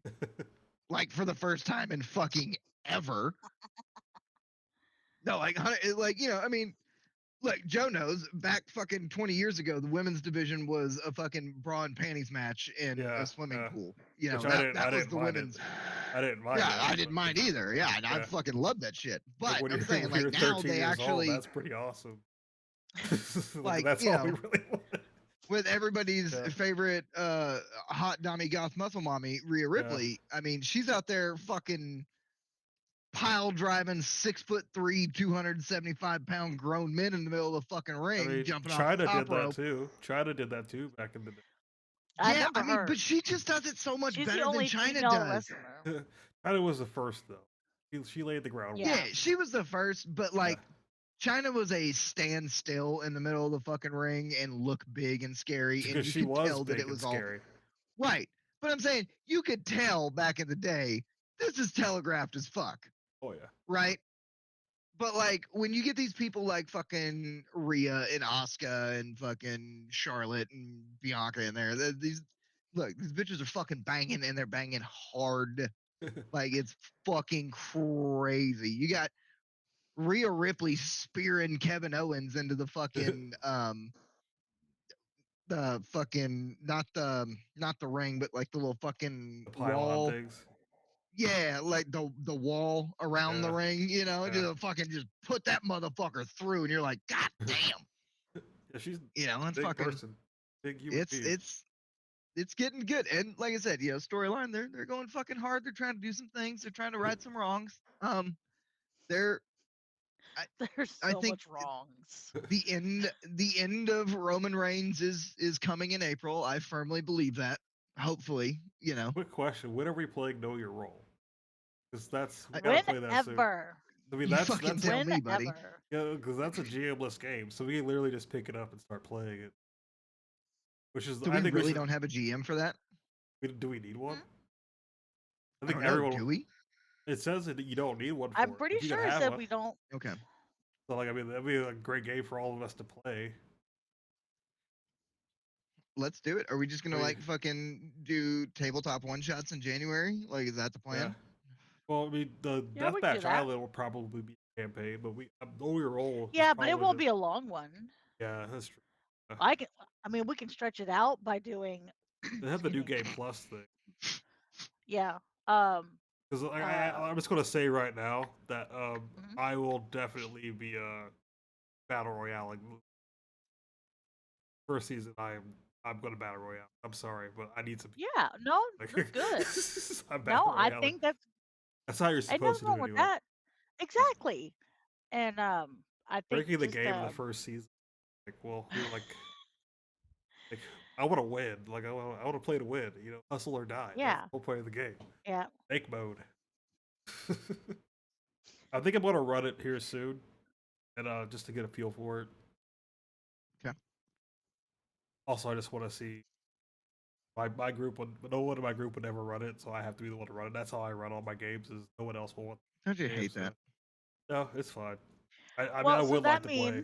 A: Like for the first time in fucking ever. No, like I mean, look, Joe knows back fucking 20 years ago, the women's division was a fucking bra and panties match in
B: Yeah,
A: a swimming pool.
B: which
A: That
B: I
A: was
B: didn't
A: the
B: mind it.
A: women's.
B: I didn't mind
A: Yeah,
B: it.
A: I didn't mind either. Yeah, and I
B: Yeah.
A: fucking loved that shit.
B: Like
A: But
B: when
A: I'm
B: you're
A: saying,
B: when
A: like
B: you're
A: now
B: 13
A: they
B: years old,
A: actually,
B: that's pretty awesome.
A: like,
B: That's all we really wanted.
A: with everybody's
B: Yeah.
A: favorite hot dummy goth muscle mommy, Rhea Ripley. I mean, she's out there fucking pile driving 6'3", 275-pound grown men in the middle of the fucking ring,
B: I mean,
A: jumping off the
B: China
A: top
B: did that
A: rope.
B: too. China did that too back in the day.
C: I
A: Yeah,
C: remember
A: I mean,
C: her.
A: but she just does it so much
C: She's the
A: better than
C: only
A: China
C: female
A: does.
C: wrestler.
B: China was the first though. She laid the groundwork.
A: Yeah, she was the first, but like China was a standstill in the middle of the fucking ring and look big and scary, and
B: Because
A: you
B: she
A: could
B: was
A: tell that
B: big
A: it was
B: and
A: all
B: scary.
A: right. But I'm saying you could tell back in the day this is telegraphed as fuck,
B: Oh yeah.
A: right? But like when you get these people like fucking Rhea and Asuka and fucking Charlotte and Bianca in there, these bitches are fucking banging and they're banging hard. Like it's fucking crazy. You got Rhea Ripley spearing Kevin Owens into the fucking the fucking not the ring, but like the little fucking
B: The pylon
A: wall.
B: things.
A: Yeah, like the wall around the ring, just fucking just put that motherfucker through, and you're like, God damn.
B: Yeah, she's
A: It's
B: big
A: fucking
B: person. Big human being.
A: it's getting good. And like I said, storyline, they're going fucking hard. They're trying to do some things. They're trying to right some wrongs. They're
C: There's
A: I
C: so
A: think
C: much wrongs.
A: the end of Roman Reigns is coming in April. I firmly believe that. Hopefully,
B: Quick question: when are we playing Know Your Role? Because we gotta play that soon.
C: Whenever.
B: I mean,
A: You
B: that's
A: fucking tell me, buddy.
C: Whenever.
B: yeah, because that's a GM-less game, so we can literally just pick it up and start playing it. Which is,
A: So
B: I
A: we
B: think
A: really don't have a GM for that?
B: do we need one? I
A: I
B: think
A: don't know.
B: everyone.
A: Do we?
B: It says that you don't need one for
C: I'm
B: it.
C: pretty
B: but you can
C: sure it
B: have
C: said
B: one.
C: we don't.
A: Okay.
B: So like, I mean, that'd be a great game for all of us to play.
A: Let's do it. Are we just gonna
B: I mean,
A: like fucking do tabletop one shots in January? Like, is that the
B: yeah.
A: plan?
B: Well, I mean, the
C: Yeah, we can do
B: Deathmatch
C: that.
B: Island will probably be a campaign, but Know Your Role.
C: Yeah, but it won't be a long one.
B: Yeah, that's true.
C: I mean, we can stretch it out by doing.
B: They have the
C: excuse
B: New
C: me.
B: Game Plus thing.
C: Yeah.
B: Because I'm just gonna say right now that
C: mhm.
B: I will definitely be a battle royale. Like, first season, I'm gonna battle royale. I'm sorry, but I need some.
C: Yeah. No,
B: Like,
C: that's good.
B: I'm battle
C: No, I
B: royale.
C: think
B: That's how you're
C: ain't
B: supposed
C: nothing
B: to do
C: wrong
B: it
C: with
B: anyway.
C: that. Exactly. And I think
B: Breaking the
C: just
B: game in the first season, like, well, you're like I want to win. Like, I want to play to win. Hustle or die. That's
C: yeah,
B: the whole point of the game.
C: yeah.
B: Make mode. I think I'm gonna run it here soon, and just to get a feel for it.
A: Okay.
B: Also, I just want to see my group would no one in my group would ever run it, so I have to be the one to run it. That's how I run all my games. Is no one else will want
A: Don't you
B: the game,
A: hate that?
B: so no, it's fine. I mean, I
C: Well, so
B: would like to play.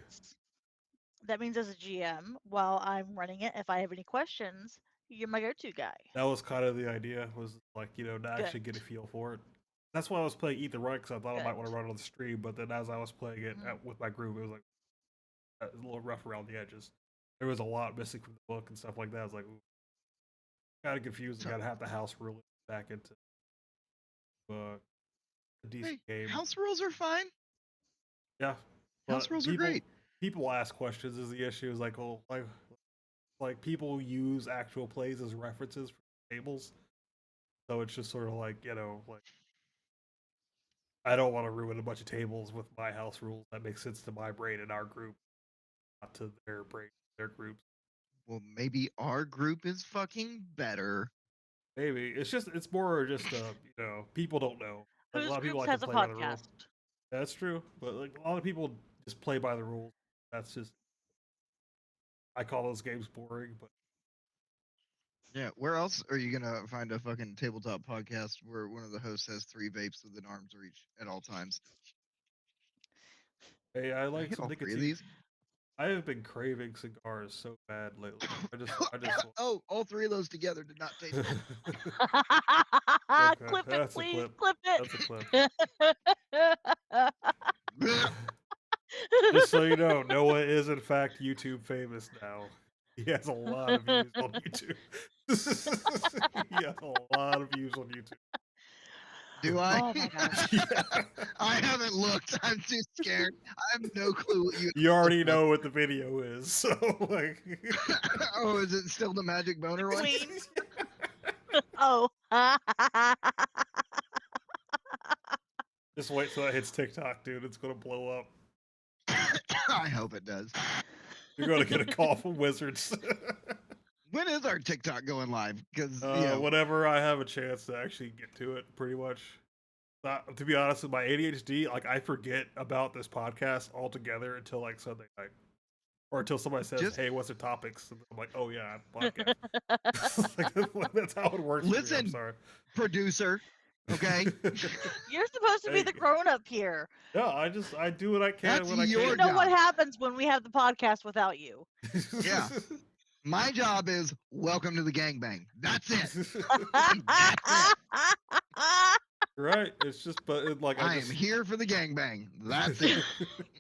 C: that means as a GM, while I'm running it, if I have any questions, you're my go-to guy.
B: That was kind of the idea. Was like to actually get a
C: Good.
B: feel for it. That's why I was playing Eat the Right because I thought I might
C: Good.
B: want to run it on the stream. But then as I was playing it
C: Mhm.
B: with my group, it was like a little rough around the edges. There was a lot missing from the book and stuff like that. I was like, kind of confused.
A: So,
B: Got to have the house rule back into a decent
A: hey,
B: game.
A: house rules are fine.
B: Yeah,
A: House
B: but
A: rules are great.
B: people ask questions is the issue. Is like, well, like people use actual plays as references for tables, so it's just sort of like like I don't want to ruin a bunch of tables with my house rules that make sense to my brain and our group, not to their brain, their groups.
A: Well, maybe our group is fucking better.
B: Maybe it's more just people don't know. Like a
C: Whose
B: lot of people
C: groups
B: like to
C: has a
B: play by the rules.
C: podcast?
B: That's true, but like a lot of people just play by the rules. That's just I call those games boring, but
A: Yeah, where else are you gonna find a fucking tabletop podcast where one of the hosts has 3 vapes within arm's reach at all times?
B: hey, I
A: Can I
B: like
A: get
B: some
A: all 3 of
B: nicotine.
A: these?
B: I have been craving cigars so bad lately. I just
A: Oh, all 3 of those together did not taste good.
B: okay.
C: Clip it,
B: That's a
C: please.
B: clip.
C: Clip
B: That's a clip.
A: Blech.
B: Just so you know, Noah is in fact YouTube famous now. He has a lot of views on YouTube. He has a lot of views on YouTube.
A: Do I?
C: Oh my gosh.
B: Yeah.
A: I haven't looked. I'm too scared. I have no clue what you
B: You already
A: look like.
B: know what the video is, so like.
A: Oh, is it still the magic boner one?
C: Queen. Oh.
B: Just wait till that hits TikTok, dude. It's gonna blow up.
A: I hope it does.
B: You're gonna get a call from Wizards.
A: When is our TikTok going live? Because
B: Whenever I have a chance to actually get to it, pretty much. To be honest, with my ADHD, like I forget about this podcast altogether until like Sunday night, or until somebody says, "Hey, what's the topics?" And I'm like, "Oh yeah, podcast." Like, that's how it works.
A: Listen,
B: for me. I'm sorry,
A: producer. Okay.
C: You're supposed to be the grown-up here.
B: Yeah, I do what I can
A: That's
B: when I
A: your
B: can.
C: You know what
A: job.
C: happens when we have the podcast without you.
A: Yeah. My job is welcome to the gangbang. That's it. That's it.
B: Right. It's just, but like
A: I am here for the gangbang. That's it.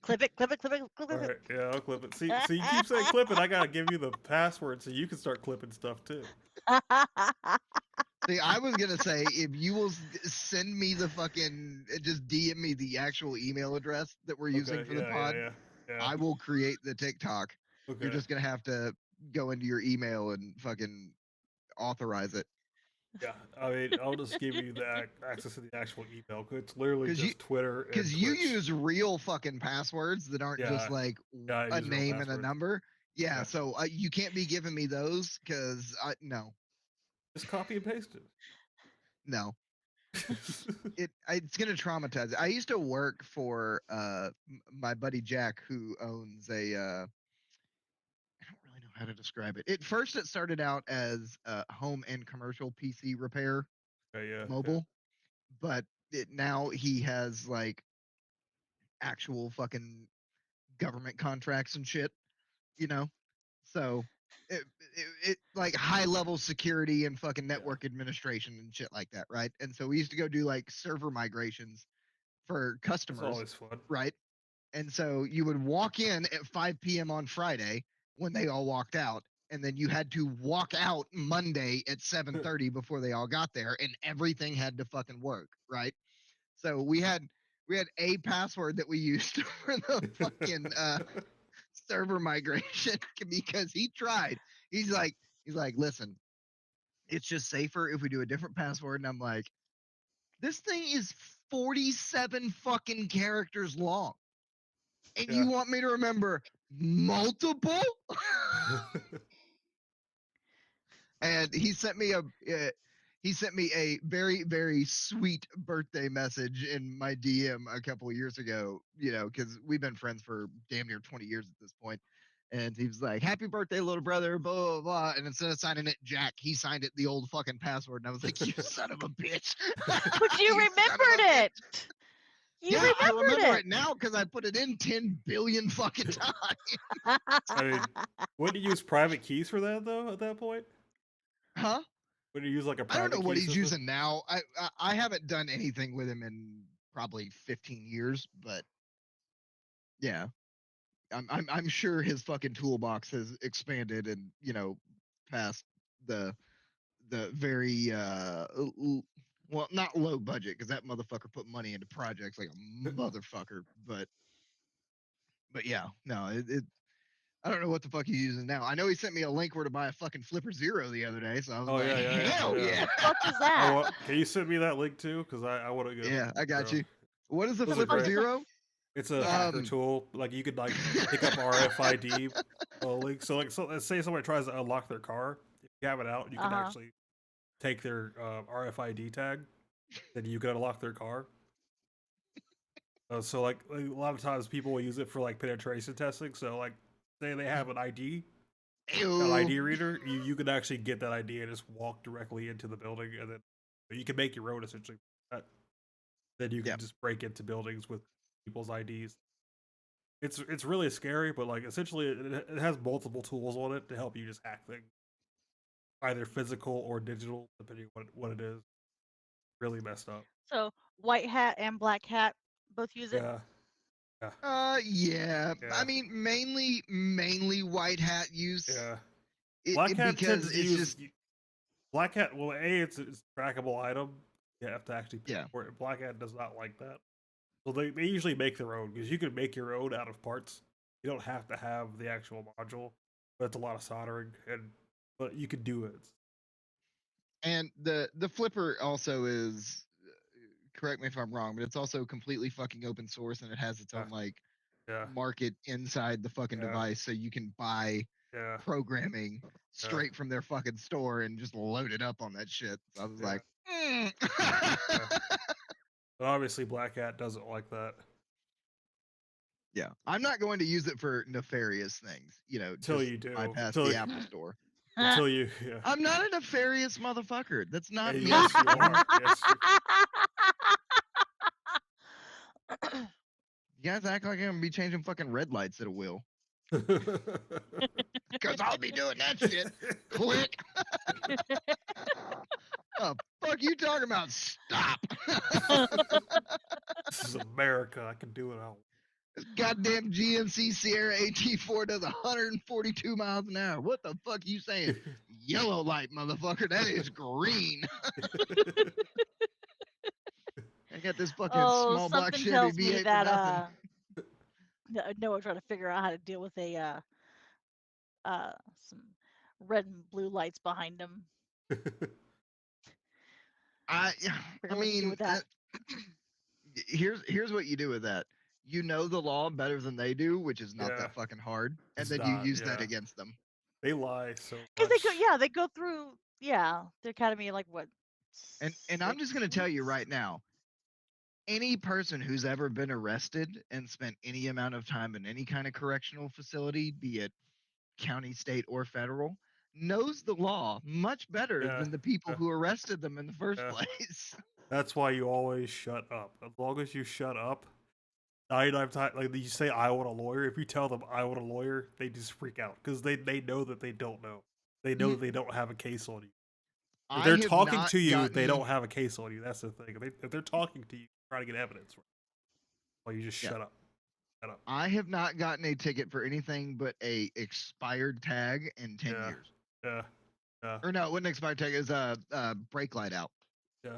C: Clip it, clip it, clip it, clip
B: All
C: it.
B: right, yeah, I'll clip it. See, you keep saying clip it. I gotta give you the password so you can start clipping stuff too.
A: See, I was gonna say if you will send me the fucking just DM me the actual email address that we're using for the pod,
B: yeah.
A: I will create the TikTok.
B: Okay.
A: You're just gonna have to go into your email and fucking authorize it.
B: Yeah, I mean, I'll just give you the access to the actual email. It's literally just Twitter.
A: Because you use real fucking passwords that aren't just like a name and a number. Yeah, so you can't be giving me those because no.
B: Just copy and paste it.
A: No. It's gonna traumatize. I used to work for my buddy Jack, who owns a I don't really know how to describe it. At first, it started out as home and commercial PC repair, mobile, but now he has like actual fucking government contracts and shit, you know. So it like high level security and fucking network administration and shit like that, right? And so we used to go do like server migrations for customers.
B: That's always fun,
A: right? And so you would walk in at 5 p.m. on Friday when they all walked out, and then you had to walk out Monday at 7:30 before they all got there, and everything had to fucking work, right? So we had a password that we used for the fucking server migration because he tried. He's like, listen, it's just safer if we do a different password. And I'm like, this thing is 47 fucking characters long. And you want me to remember multiple? And he sent me he sent me a very, very sweet birthday message in my DM a couple of years ago, because we've been friends for damn near 20 years at this point. And he was like, "Happy birthday, little brother," blah, blah, blah. And instead of signing it Jack, he signed it the old fucking password. And I was like, "You son of a bitch."
C: But you
A: You son of a
C: remembered
A: bitch.
C: it. You
A: Yeah, I
C: remembered
A: remember it now because I put it in 10 billion fucking times.
B: I mean, wouldn't you use private keys for that though? At that point,
A: Huh?
B: wouldn't you use like a
A: I don't know
B: private
A: what
B: key
A: he's
B: system?
A: using now. I haven't done anything with him in probably 15 years, but yeah, I'm sure his fucking toolbox has expanded and past the very well, not low budget, because that motherfucker put money into projects like a motherfucker, but yeah, no, it I don't know what the fuck he's using now. I know he sent me a link where to buy a fucking Flipper Zero the other day, so I was
B: Oh
A: like,
B: yeah.
A: hell yeah.
C: What the fuck is
B: I
C: that?
B: want. Can you send me that link too? Because I want to go.
A: Yeah, I got
B: Bro.
A: you. What is the
B: Those are
C: What the fuck
A: Flipper
B: great.
C: is that?
A: Zero?
B: It's a
C: Yeah.
B: hacker tool. Like you could like pick up RFID link. So like, so let's say somebody tries to unlock their car. If you have it out, you can
C: Uh-huh.
B: actually take their RFID tag, then you can unlock their car. So like a lot of times people will use it for like penetration testing. So like say they have an ID, an
A: Ew.
B: ID reader, you can actually get that ID and just walk directly into the building, and then you can make your own essentially. Then you
A: Yeah.
B: can just break into buildings with people's IDs. It's really scary, but like essentially it has multiple tools on it to help you just hack things, either physical or digital, depending on what it is. Really messed up.
C: So white hat and black hat both use it.
B: Yeah, yeah,
A: Yeah. I
B: yeah,
A: mean, mainly white hat use.
B: yeah. Black Hat
A: Because
B: tends to
A: it's
B: use
A: just
B: Black Hat. Well, it's a trackable item. You have to actually pay
A: yeah.
B: for it. Black Hat does not like that. So they usually make their own because you can make your own out of parts. You don't have to have the actual module, but it's a lot of soldering but you can do it.
A: And the Flipper also is, correct me if I'm wrong, but it's also completely fucking open source, and it has its
B: Yeah,
A: own like
B: yeah,
A: market inside the fucking
B: yeah,
A: device, so you can buy
B: yeah,
A: programming
B: yeah,
A: straight from their fucking store and just load it up on that shit. So I was
B: yeah,
A: like, mm.
B: yeah. But obviously, Black Hat doesn't like that
A: Yeah, I'm not going to use it for nefarious things,
B: until
A: just
B: you do.
A: bypass the Apple Store.
B: Until you, yeah.
A: I'm not a nefarious motherfucker. That's not me.
B: Yes, you are. Yes,
A: You guys act like I'm gonna be changing fucking red lights at a wheel.
B: you.
A: Because I'll be doing that shit. Click. Oh, fuck you talking about? Stop.
B: This is America. I can do it all.
A: This goddamn GMC Sierra AT4 does 142 miles an hour. What the fuck you saying? Yellow light, motherfucker. That is green. I got this fucking small block
C: Something
A: Chevy
C: tells me
A: V8 for
C: that
A: nothing.
C: Noah trying to figure out how to deal with some red and blue lights behind him.
A: I
C: Figure what to do
A: mean,
C: with that.
A: here's what you do with that. You know the law better than they do, which is not
B: Yeah.
A: that fucking hard, and
B: It's
A: then
B: not,
A: you use that
B: yeah.
A: against them.
B: They lie so
C: Because
B: much.
C: they go through the academy like what.
A: And I'm just gonna
C: 6
A: tell you
C: weeks?
A: right now, any person who's ever been arrested and spent any amount of time in any kind of correctional facility, be it county, state, or federal, knows the law much better
B: Yeah,
A: than the people
B: yeah,
A: who arrested them in the first
B: yeah.
A: place.
B: That's why you always shut up. As long as you shut up, 99 times, like you say, I want a lawyer. If you tell them I want a lawyer, they just freak out because they know that they don't know. They know that they don't have a case on you. If
A: I
B: they're
A: have
B: talking
A: not
B: to you, they
A: gotten
B: don't have a case on you. That's the thing. If they're talking to you, trying to get evidence, well, you just
A: yeah.
B: shut up. Shut up.
A: I have not gotten a ticket for anything but a expired tag in 10
B: Yeah,
A: years.
B: yeah, yeah,
A: Or no, it wasn't expired tag. It was a brake light out.
B: yeah,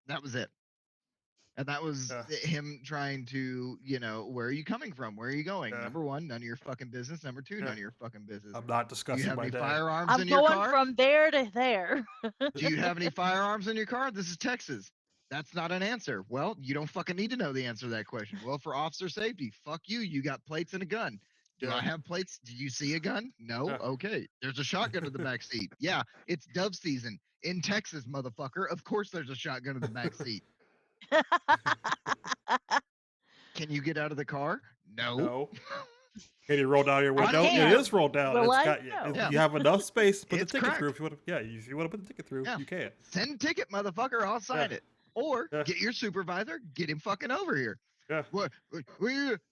A: That was it. And that was
B: yeah,
A: him trying to, where are you coming from? Where are you going?
B: yeah,
A: Number one, none of your fucking business. Number two,
B: yeah.
A: none of your fucking business.
B: I'm not
A: Do you
B: discussing
A: have
B: my
A: any
B: day.
A: firearms
C: I'm
A: in your
C: going
A: car?
C: from there to there.
A: Do you have any firearms in your car? This is Texas. That's not an answer. Well, you don't fucking need to know the answer to that question. Well, for officer safety, fuck you. You got plates and a gun. Do I have plates? Do you see a gun? No.
B: Yeah.
A: Okay. There's a shotgun in the back seat. Yeah, it's dove season in Texas, motherfucker. Of course, there's a shotgun in the back seat. Can you get out of the car? No.
B: No. Can you roll down your
C: I
B: window? It
C: can.
B: is rolled down.
C: Will
B: It's
C: I?
B: got
C: No.
A: Yeah.
B: you have enough space to put
A: It's
B: the ticket through
A: cracked.
B: if you want to. Yeah, if you want to put the ticket through,
A: Yeah.
B: you can.
A: Send ticket, motherfucker. I'll sign
B: Yeah.
A: it. Or
B: Yeah.
A: get your supervisor, get him fucking over here.
B: Yeah.
A: What?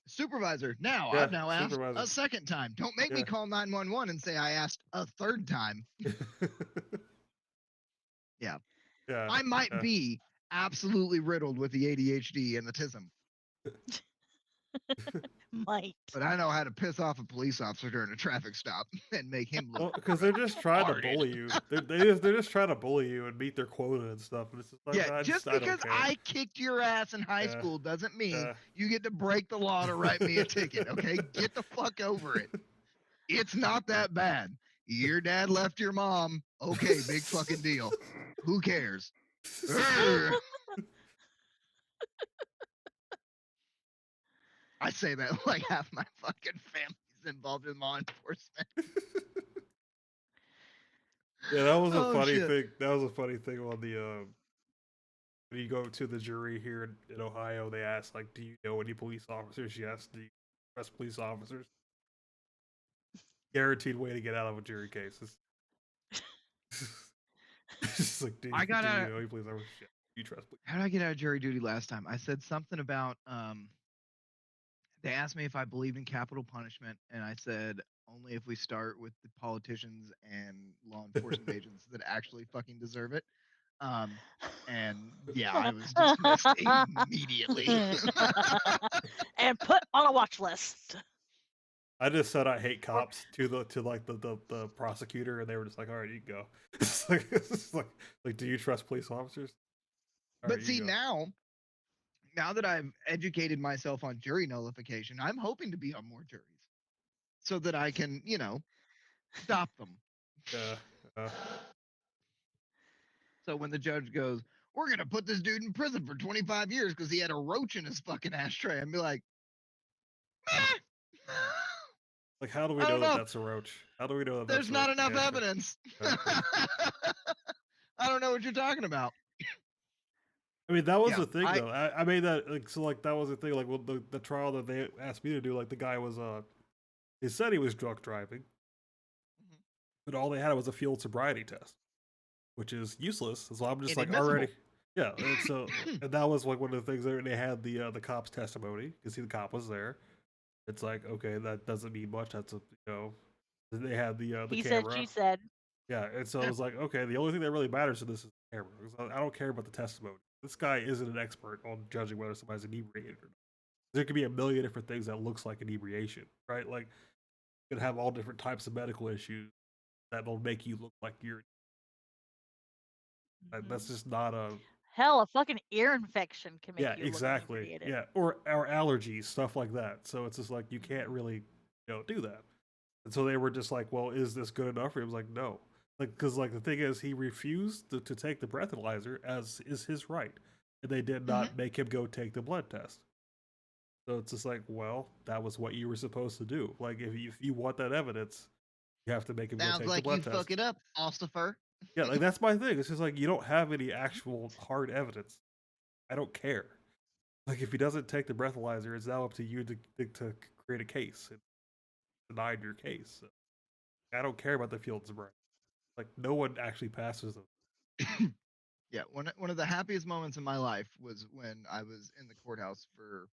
A: Supervisor. Now,
B: Yeah,
A: I've now asked
B: supervisor.
A: a second time. Don't make me
B: Yeah.
A: call 911 and say I asked a third time. Yeah.
B: Yeah.
A: I might
B: Yeah.
A: be absolutely riddled with the ADHD and the tism,
C: Might.
A: but I know how to piss off a police officer during a traffic stop and make him
B: Well,
A: look.
B: because they're just trying to
A: retarded.
B: bully you. They're just trying to bully you and meet their quota and stuff. And it's just like,
A: Yeah,
B: I
A: just
B: don't
A: because
B: care.
A: I kicked your ass in high
B: Yeah.
A: school doesn't mean
B: Yeah.
A: you get to break the law to write me a ticket, okay? Get the fuck over it. It's not that bad. Your dad left your mom. Okay, big fucking deal. Who cares? Urgh. I say that like half my fucking family's involved in law enforcement.
B: Yeah, that was a
A: Oh,
B: funny
A: shit.
B: thing. That was a funny thing on the when you go to the jury here in Ohio, they ask like, "Do you know any police officers?" Yes. Do you trust police officers? Guaranteed way to get out of a jury case. It's just like, do
A: I got
B: you
A: out.
B: know any police officers? Yeah. You trust police?
A: How did I get out of jury duty last time? I said something about they asked me if I believed in capital punishment, and I said only if we start with the politicians and law enforcement agents that actually fucking deserve it. And yeah, I was dismissed immediately.
C: And put on a watch list.
B: I just said I hate cops to the prosecutor, and they were just like, "All right, you can go." It's like, do you trust police officers? All
A: But
B: right, you
A: see,
B: go.
A: now that I've educated myself on jury nullification, I'm hoping to be on more juries so that I can, stop them.
B: Yeah.
A: So when the judge goes, "We're gonna put this dude in prison for 25 years because he had a roach in his fucking ashtray," and be like, "Meh."
B: Like, how do we
A: I
B: know
A: don't
B: that
A: know.
B: that's a roach? How do we know that
A: There's
B: that's a
A: not
B: roach?
A: enough
B: Yeah,
A: evidence.
B: yeah.
A: I don't know what you're talking about.
B: I mean, that was
A: Yeah,
B: the thing, though. I made that like that was the thing. Like, well, the trial that they asked me to do, like the guy was he said he was drunk driving, but all they had was a field sobriety test, which is useless. So I'm just like
A: Inadmissible.
B: already, yeah. And so and that was like one of the things that they had the cop's testimony because the cop was there. It's like, okay, that doesn't mean much. That's they had the
C: He
B: camera.
C: said, she said.
B: Yeah, and so it
A: Yeah.
B: was like, okay, the only thing that really matters in this is the camera. 'Cause I don't care about the testimony. This guy isn't an expert on judging whether somebody's inebriated or not. There could be a million different things that looks like inebriation, right? Like you could have all different types of medical issues that'll make you look like you're. That's just not a.
C: Hell, a fucking ear infection can make
B: Yeah,
C: you look
B: exactly.
C: inebriated.
B: Yeah, or allergies, stuff like that. So it's just like you can't really, do that. And so they were just like, well, is this good enough? He was like, no. Like, because like the thing is, he refused to take the breathalyzer, as is his right, and they did not make him go take the blood test. So it's just like, well, that was what you were supposed to do. Like, if you want that evidence, you have to make him go
A: Sounds
B: take
A: like
B: the blood
A: you
B: test.
A: fuck it up, Ossifer.
B: Yeah, like that's my thing. It's just like you don't have any actual hard evidence. I don't care. Like if he doesn't take the breathalyzer, it's now up to you to create a case and deny your case. So, I don't care about the field sobriety. Like no one actually passes them.
A: Yeah, one of the happiest moments in my life was when I was in the courthouse for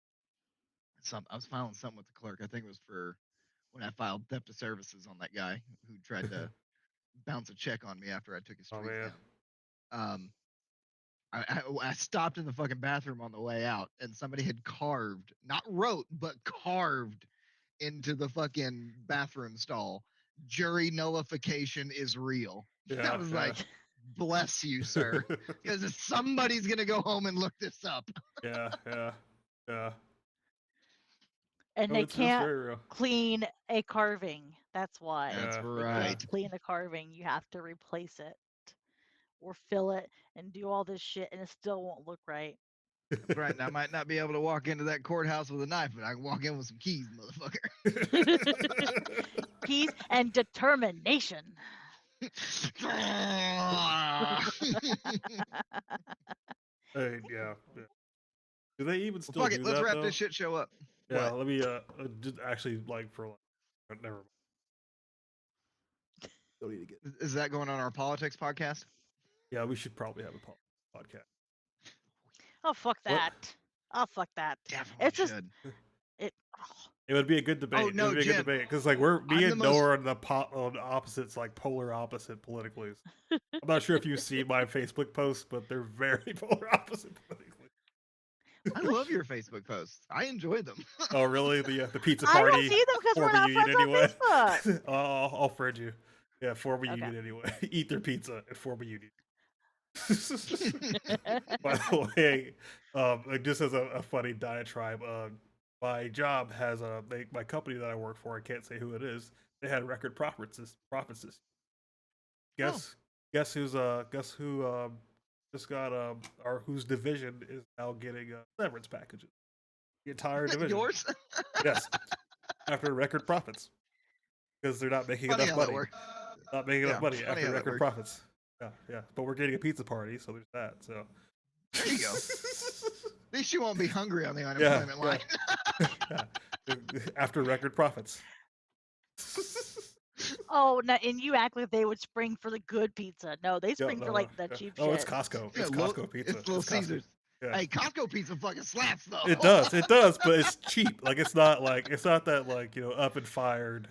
A: I was filing something with the clerk. I think it was for when I filed theft of services on that guy who tried to bounce a check on me after I took his
B: Oh
A: trees
B: man.
A: down. I stopped in the fucking bathroom on the way out, and somebody had carved, not wrote, but carved into the fucking bathroom stall. Jury nullification is real.
B: Yeah,
A: I was like, bless you, sir, because somebody's gonna go home and look this up.
B: yeah.
C: And
B: No,
C: they
B: it's
C: can't
B: very real.
C: clean a carving. That's why.
A: That's
B: Yeah,
C: They
A: right.
C: can't clean the carving. You have to replace it or fill it and do all this shit, and it still won't look right.
A: That's right. And I might not be able to walk into that courthouse with a knife, but I can walk in with some keys, motherfucker.
C: Peace and determination.
B: Hey, yeah. Do they even
A: Well,
B: still
A: fuck
B: do
A: it. Let's
B: that
A: wrap
B: though?
A: this shit show up.
B: Yeah,
A: What?
B: let me just actually like for like never mind. Don't need to get.
A: Is that going on our politics podcast?
B: Yeah, we should probably have a podcast.
C: Oh, fuck
B: What?
C: that. Oh, fuck that.
A: Definitely
C: It's just
A: should.
C: it.
B: It would be a good debate.
A: Oh,
B: It
A: no,
B: would be a good
A: Jen,
B: debate because like me
A: I'm the
B: and Noah
A: most.
B: are on on opposites, like polar opposite politically. I'm not sure if you've seen my Facebook posts, but they're very polar opposite politically.
A: I love your Facebook posts. I enjoy them.
B: Oh, really? The pizza
C: I don't
B: party
C: see them because we're
B: former
C: not
B: union
C: friends
B: anyway.
C: on Facebook.
B: I'll friend you. Yeah, former
C: Okay.
B: union anyway. Eat their pizza and former union. By the way, like just as a funny diatribe, my job has my company that I work for. I can't say who it is. They had record profits this.
A: Oh.
B: Guess who just got or whose division is now getting severance packages. The entire division.
A: Yours?
B: Yes, after record profits because they're not making
A: Funny
B: enough
A: how that
B: money.
A: works.
B: Not making enough money
A: funny
B: after
A: how that
B: record
A: works.
B: profits. Yeah. But we're getting a pizza party, so there's that. So
A: There you go. At least you won't be hungry on the unemployment line.
B: Yeah. After record profits.
C: Oh, no, and you act like they would spring for the good pizza. No, they
B: Yeah,
C: spring for like the cheap
B: Oh,
C: shit.
B: it's Costco.
A: Yeah,
B: It's Costco pizza.
A: It's Little
B: Costco.
A: Caesars.
B: Yeah.
A: Hey, Costco pizza fucking slaps though.
B: It does, but it's cheap. Like it's not that like up and fired.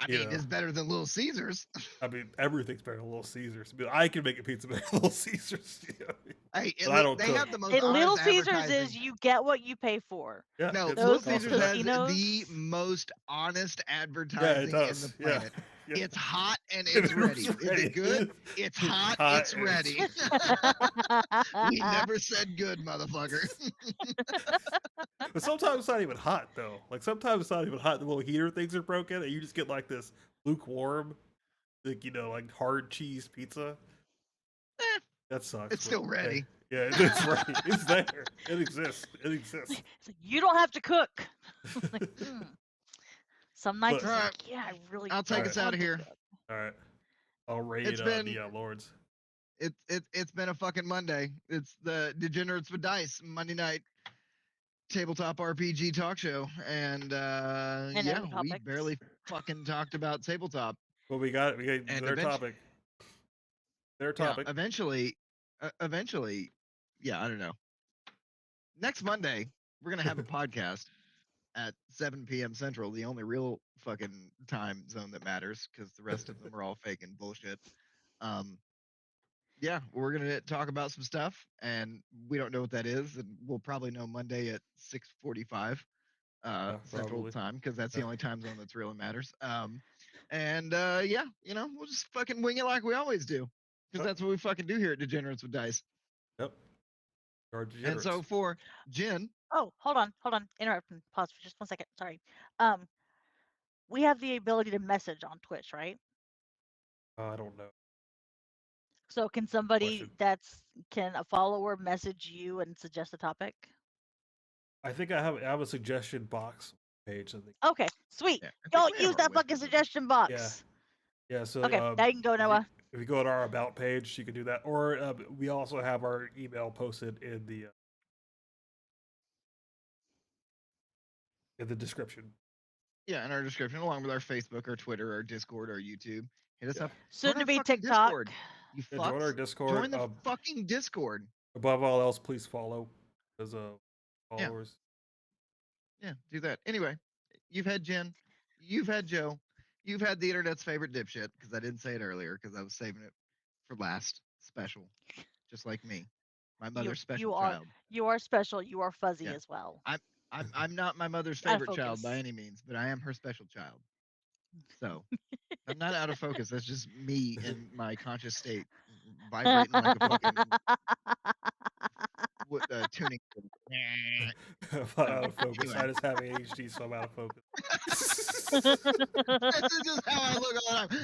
A: I
B: you
A: mean,
B: know.
A: it's better than Little Caesars.
B: I mean, everything's better than Little Caesars. But I can make a pizza better than Little Caesars. You know?
A: Hey,
B: But I don't
A: they
B: cook.
A: have the most
C: At Little
A: honest
C: Caesars
A: advertising.
C: is you get what you pay for.
B: Yeah,
A: No,
B: it's
A: Little
C: Those
A: Caesars
B: awesome.
A: has
C: Tostinos.
A: the most honest
B: Yeah,
A: advertising
B: it does.
A: in the
B: Yeah.
A: planet.
B: Yeah.
A: It's hot and
B: And
A: it's ready.
B: it's
A: Is it good? It's hot, it's
B: and
A: ready. We never said good, motherfucker.
B: But sometimes it's not even hot though. Like sometimes it's not even hot. The little heater things are broken, and you just get like this lukewarm, like like hard cheese pizza.
A: Eh,
B: That sucks.
A: it's still ready.
B: Yeah, it's ready. It's there. It exists. It exists.
C: It's like, you don't have to cook. Like, Some nights,
B: But-
C: it's
A: Alright,
C: like, yeah, I really.
A: I'll take
C: don't
A: us out
C: want
A: of
C: to
A: here.
C: cook.
B: All right, I'll rate
A: It's
B: the
A: been-
B: Lords.
A: It's been a fucking Monday. It's the Degenerates with Dice Monday night tabletop RPG talk show, and
C: other
A: yeah, we
C: topics.
A: barely fucking talked about tabletop.
B: Well, we got
A: And
B: their
A: eventu-
B: topic. Their topic.
A: Yeah, eventually, yeah, I don't know. Next Monday, we're gonna have a podcast at 7 p.m. Central, the only real fucking time zone that matters, because the rest of them are all fake and bullshit. Yeah, we're gonna talk about some stuff, and we don't know what that is, and we'll probably know Monday at 6:45 Central
B: probably.
A: Time, because that's the
B: Yeah.
A: only time zone that's really matters. And yeah, we'll just fucking wing it like we always do, because
B: Yep.
A: that's what we fucking do here at Degenerates with Dice.
B: Yep. Our
A: And so
B: degenerates.
A: for Jen,
C: Oh, hold on. Interrupting. Pause for just 1 second. Sorry. We have the ability to message on Twitch, right?
B: I don't know.
C: So can somebody
B: Question.
C: can a follower message you and suggest a topic?
B: I think I have a suggestion box page. I think.
C: Okay, sweet.
A: yeah, I think
C: Don't
A: we have
C: use
A: our
C: that fucking
A: wiki.
C: suggestion box.
B: Yeah. So
C: Okay, now you can go, Noah.
B: If you go to our about page, you can do that. Or we also have our email posted in the description.
A: Yeah, in our description, along with our Facebook, our Twitter, our Discord, our YouTube. Hit us
B: Yeah.
A: up.
C: Soon
A: Join
C: to
A: our
C: be
A: fucking
C: TikTok.
A: Discord. You
B: Yeah, join our
A: fucks.
B: Discord.
A: Join the fucking Discord.
B: Above all else, please follow as
A: Yeah.
B: followers.
A: Yeah, do that. Anyway, you've had Jen, you've had Joe, you've had the internet's favorite dipshit, because I didn't say it earlier, because I was saving it for last. Special. Just like me. My mother's special child.
C: You are special. You are fuzzy
A: Yeah.
C: as well.
A: I'm not my mother's
C: Gotta
A: favorite child by
C: focus.
A: any means, but I am her special child. So I'm not out of focus. That's just me in my conscious state, vibrating like a fucking tuning.
B: I'm not out of focus.
A: Anyway.
B: I just have ADHD, so I'm out of focus.
A: This is just how I look all the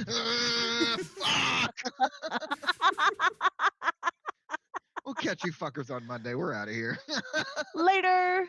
A: time. Fuck! We'll catch you you fuckers on Monday. We're out of here.
C: Later.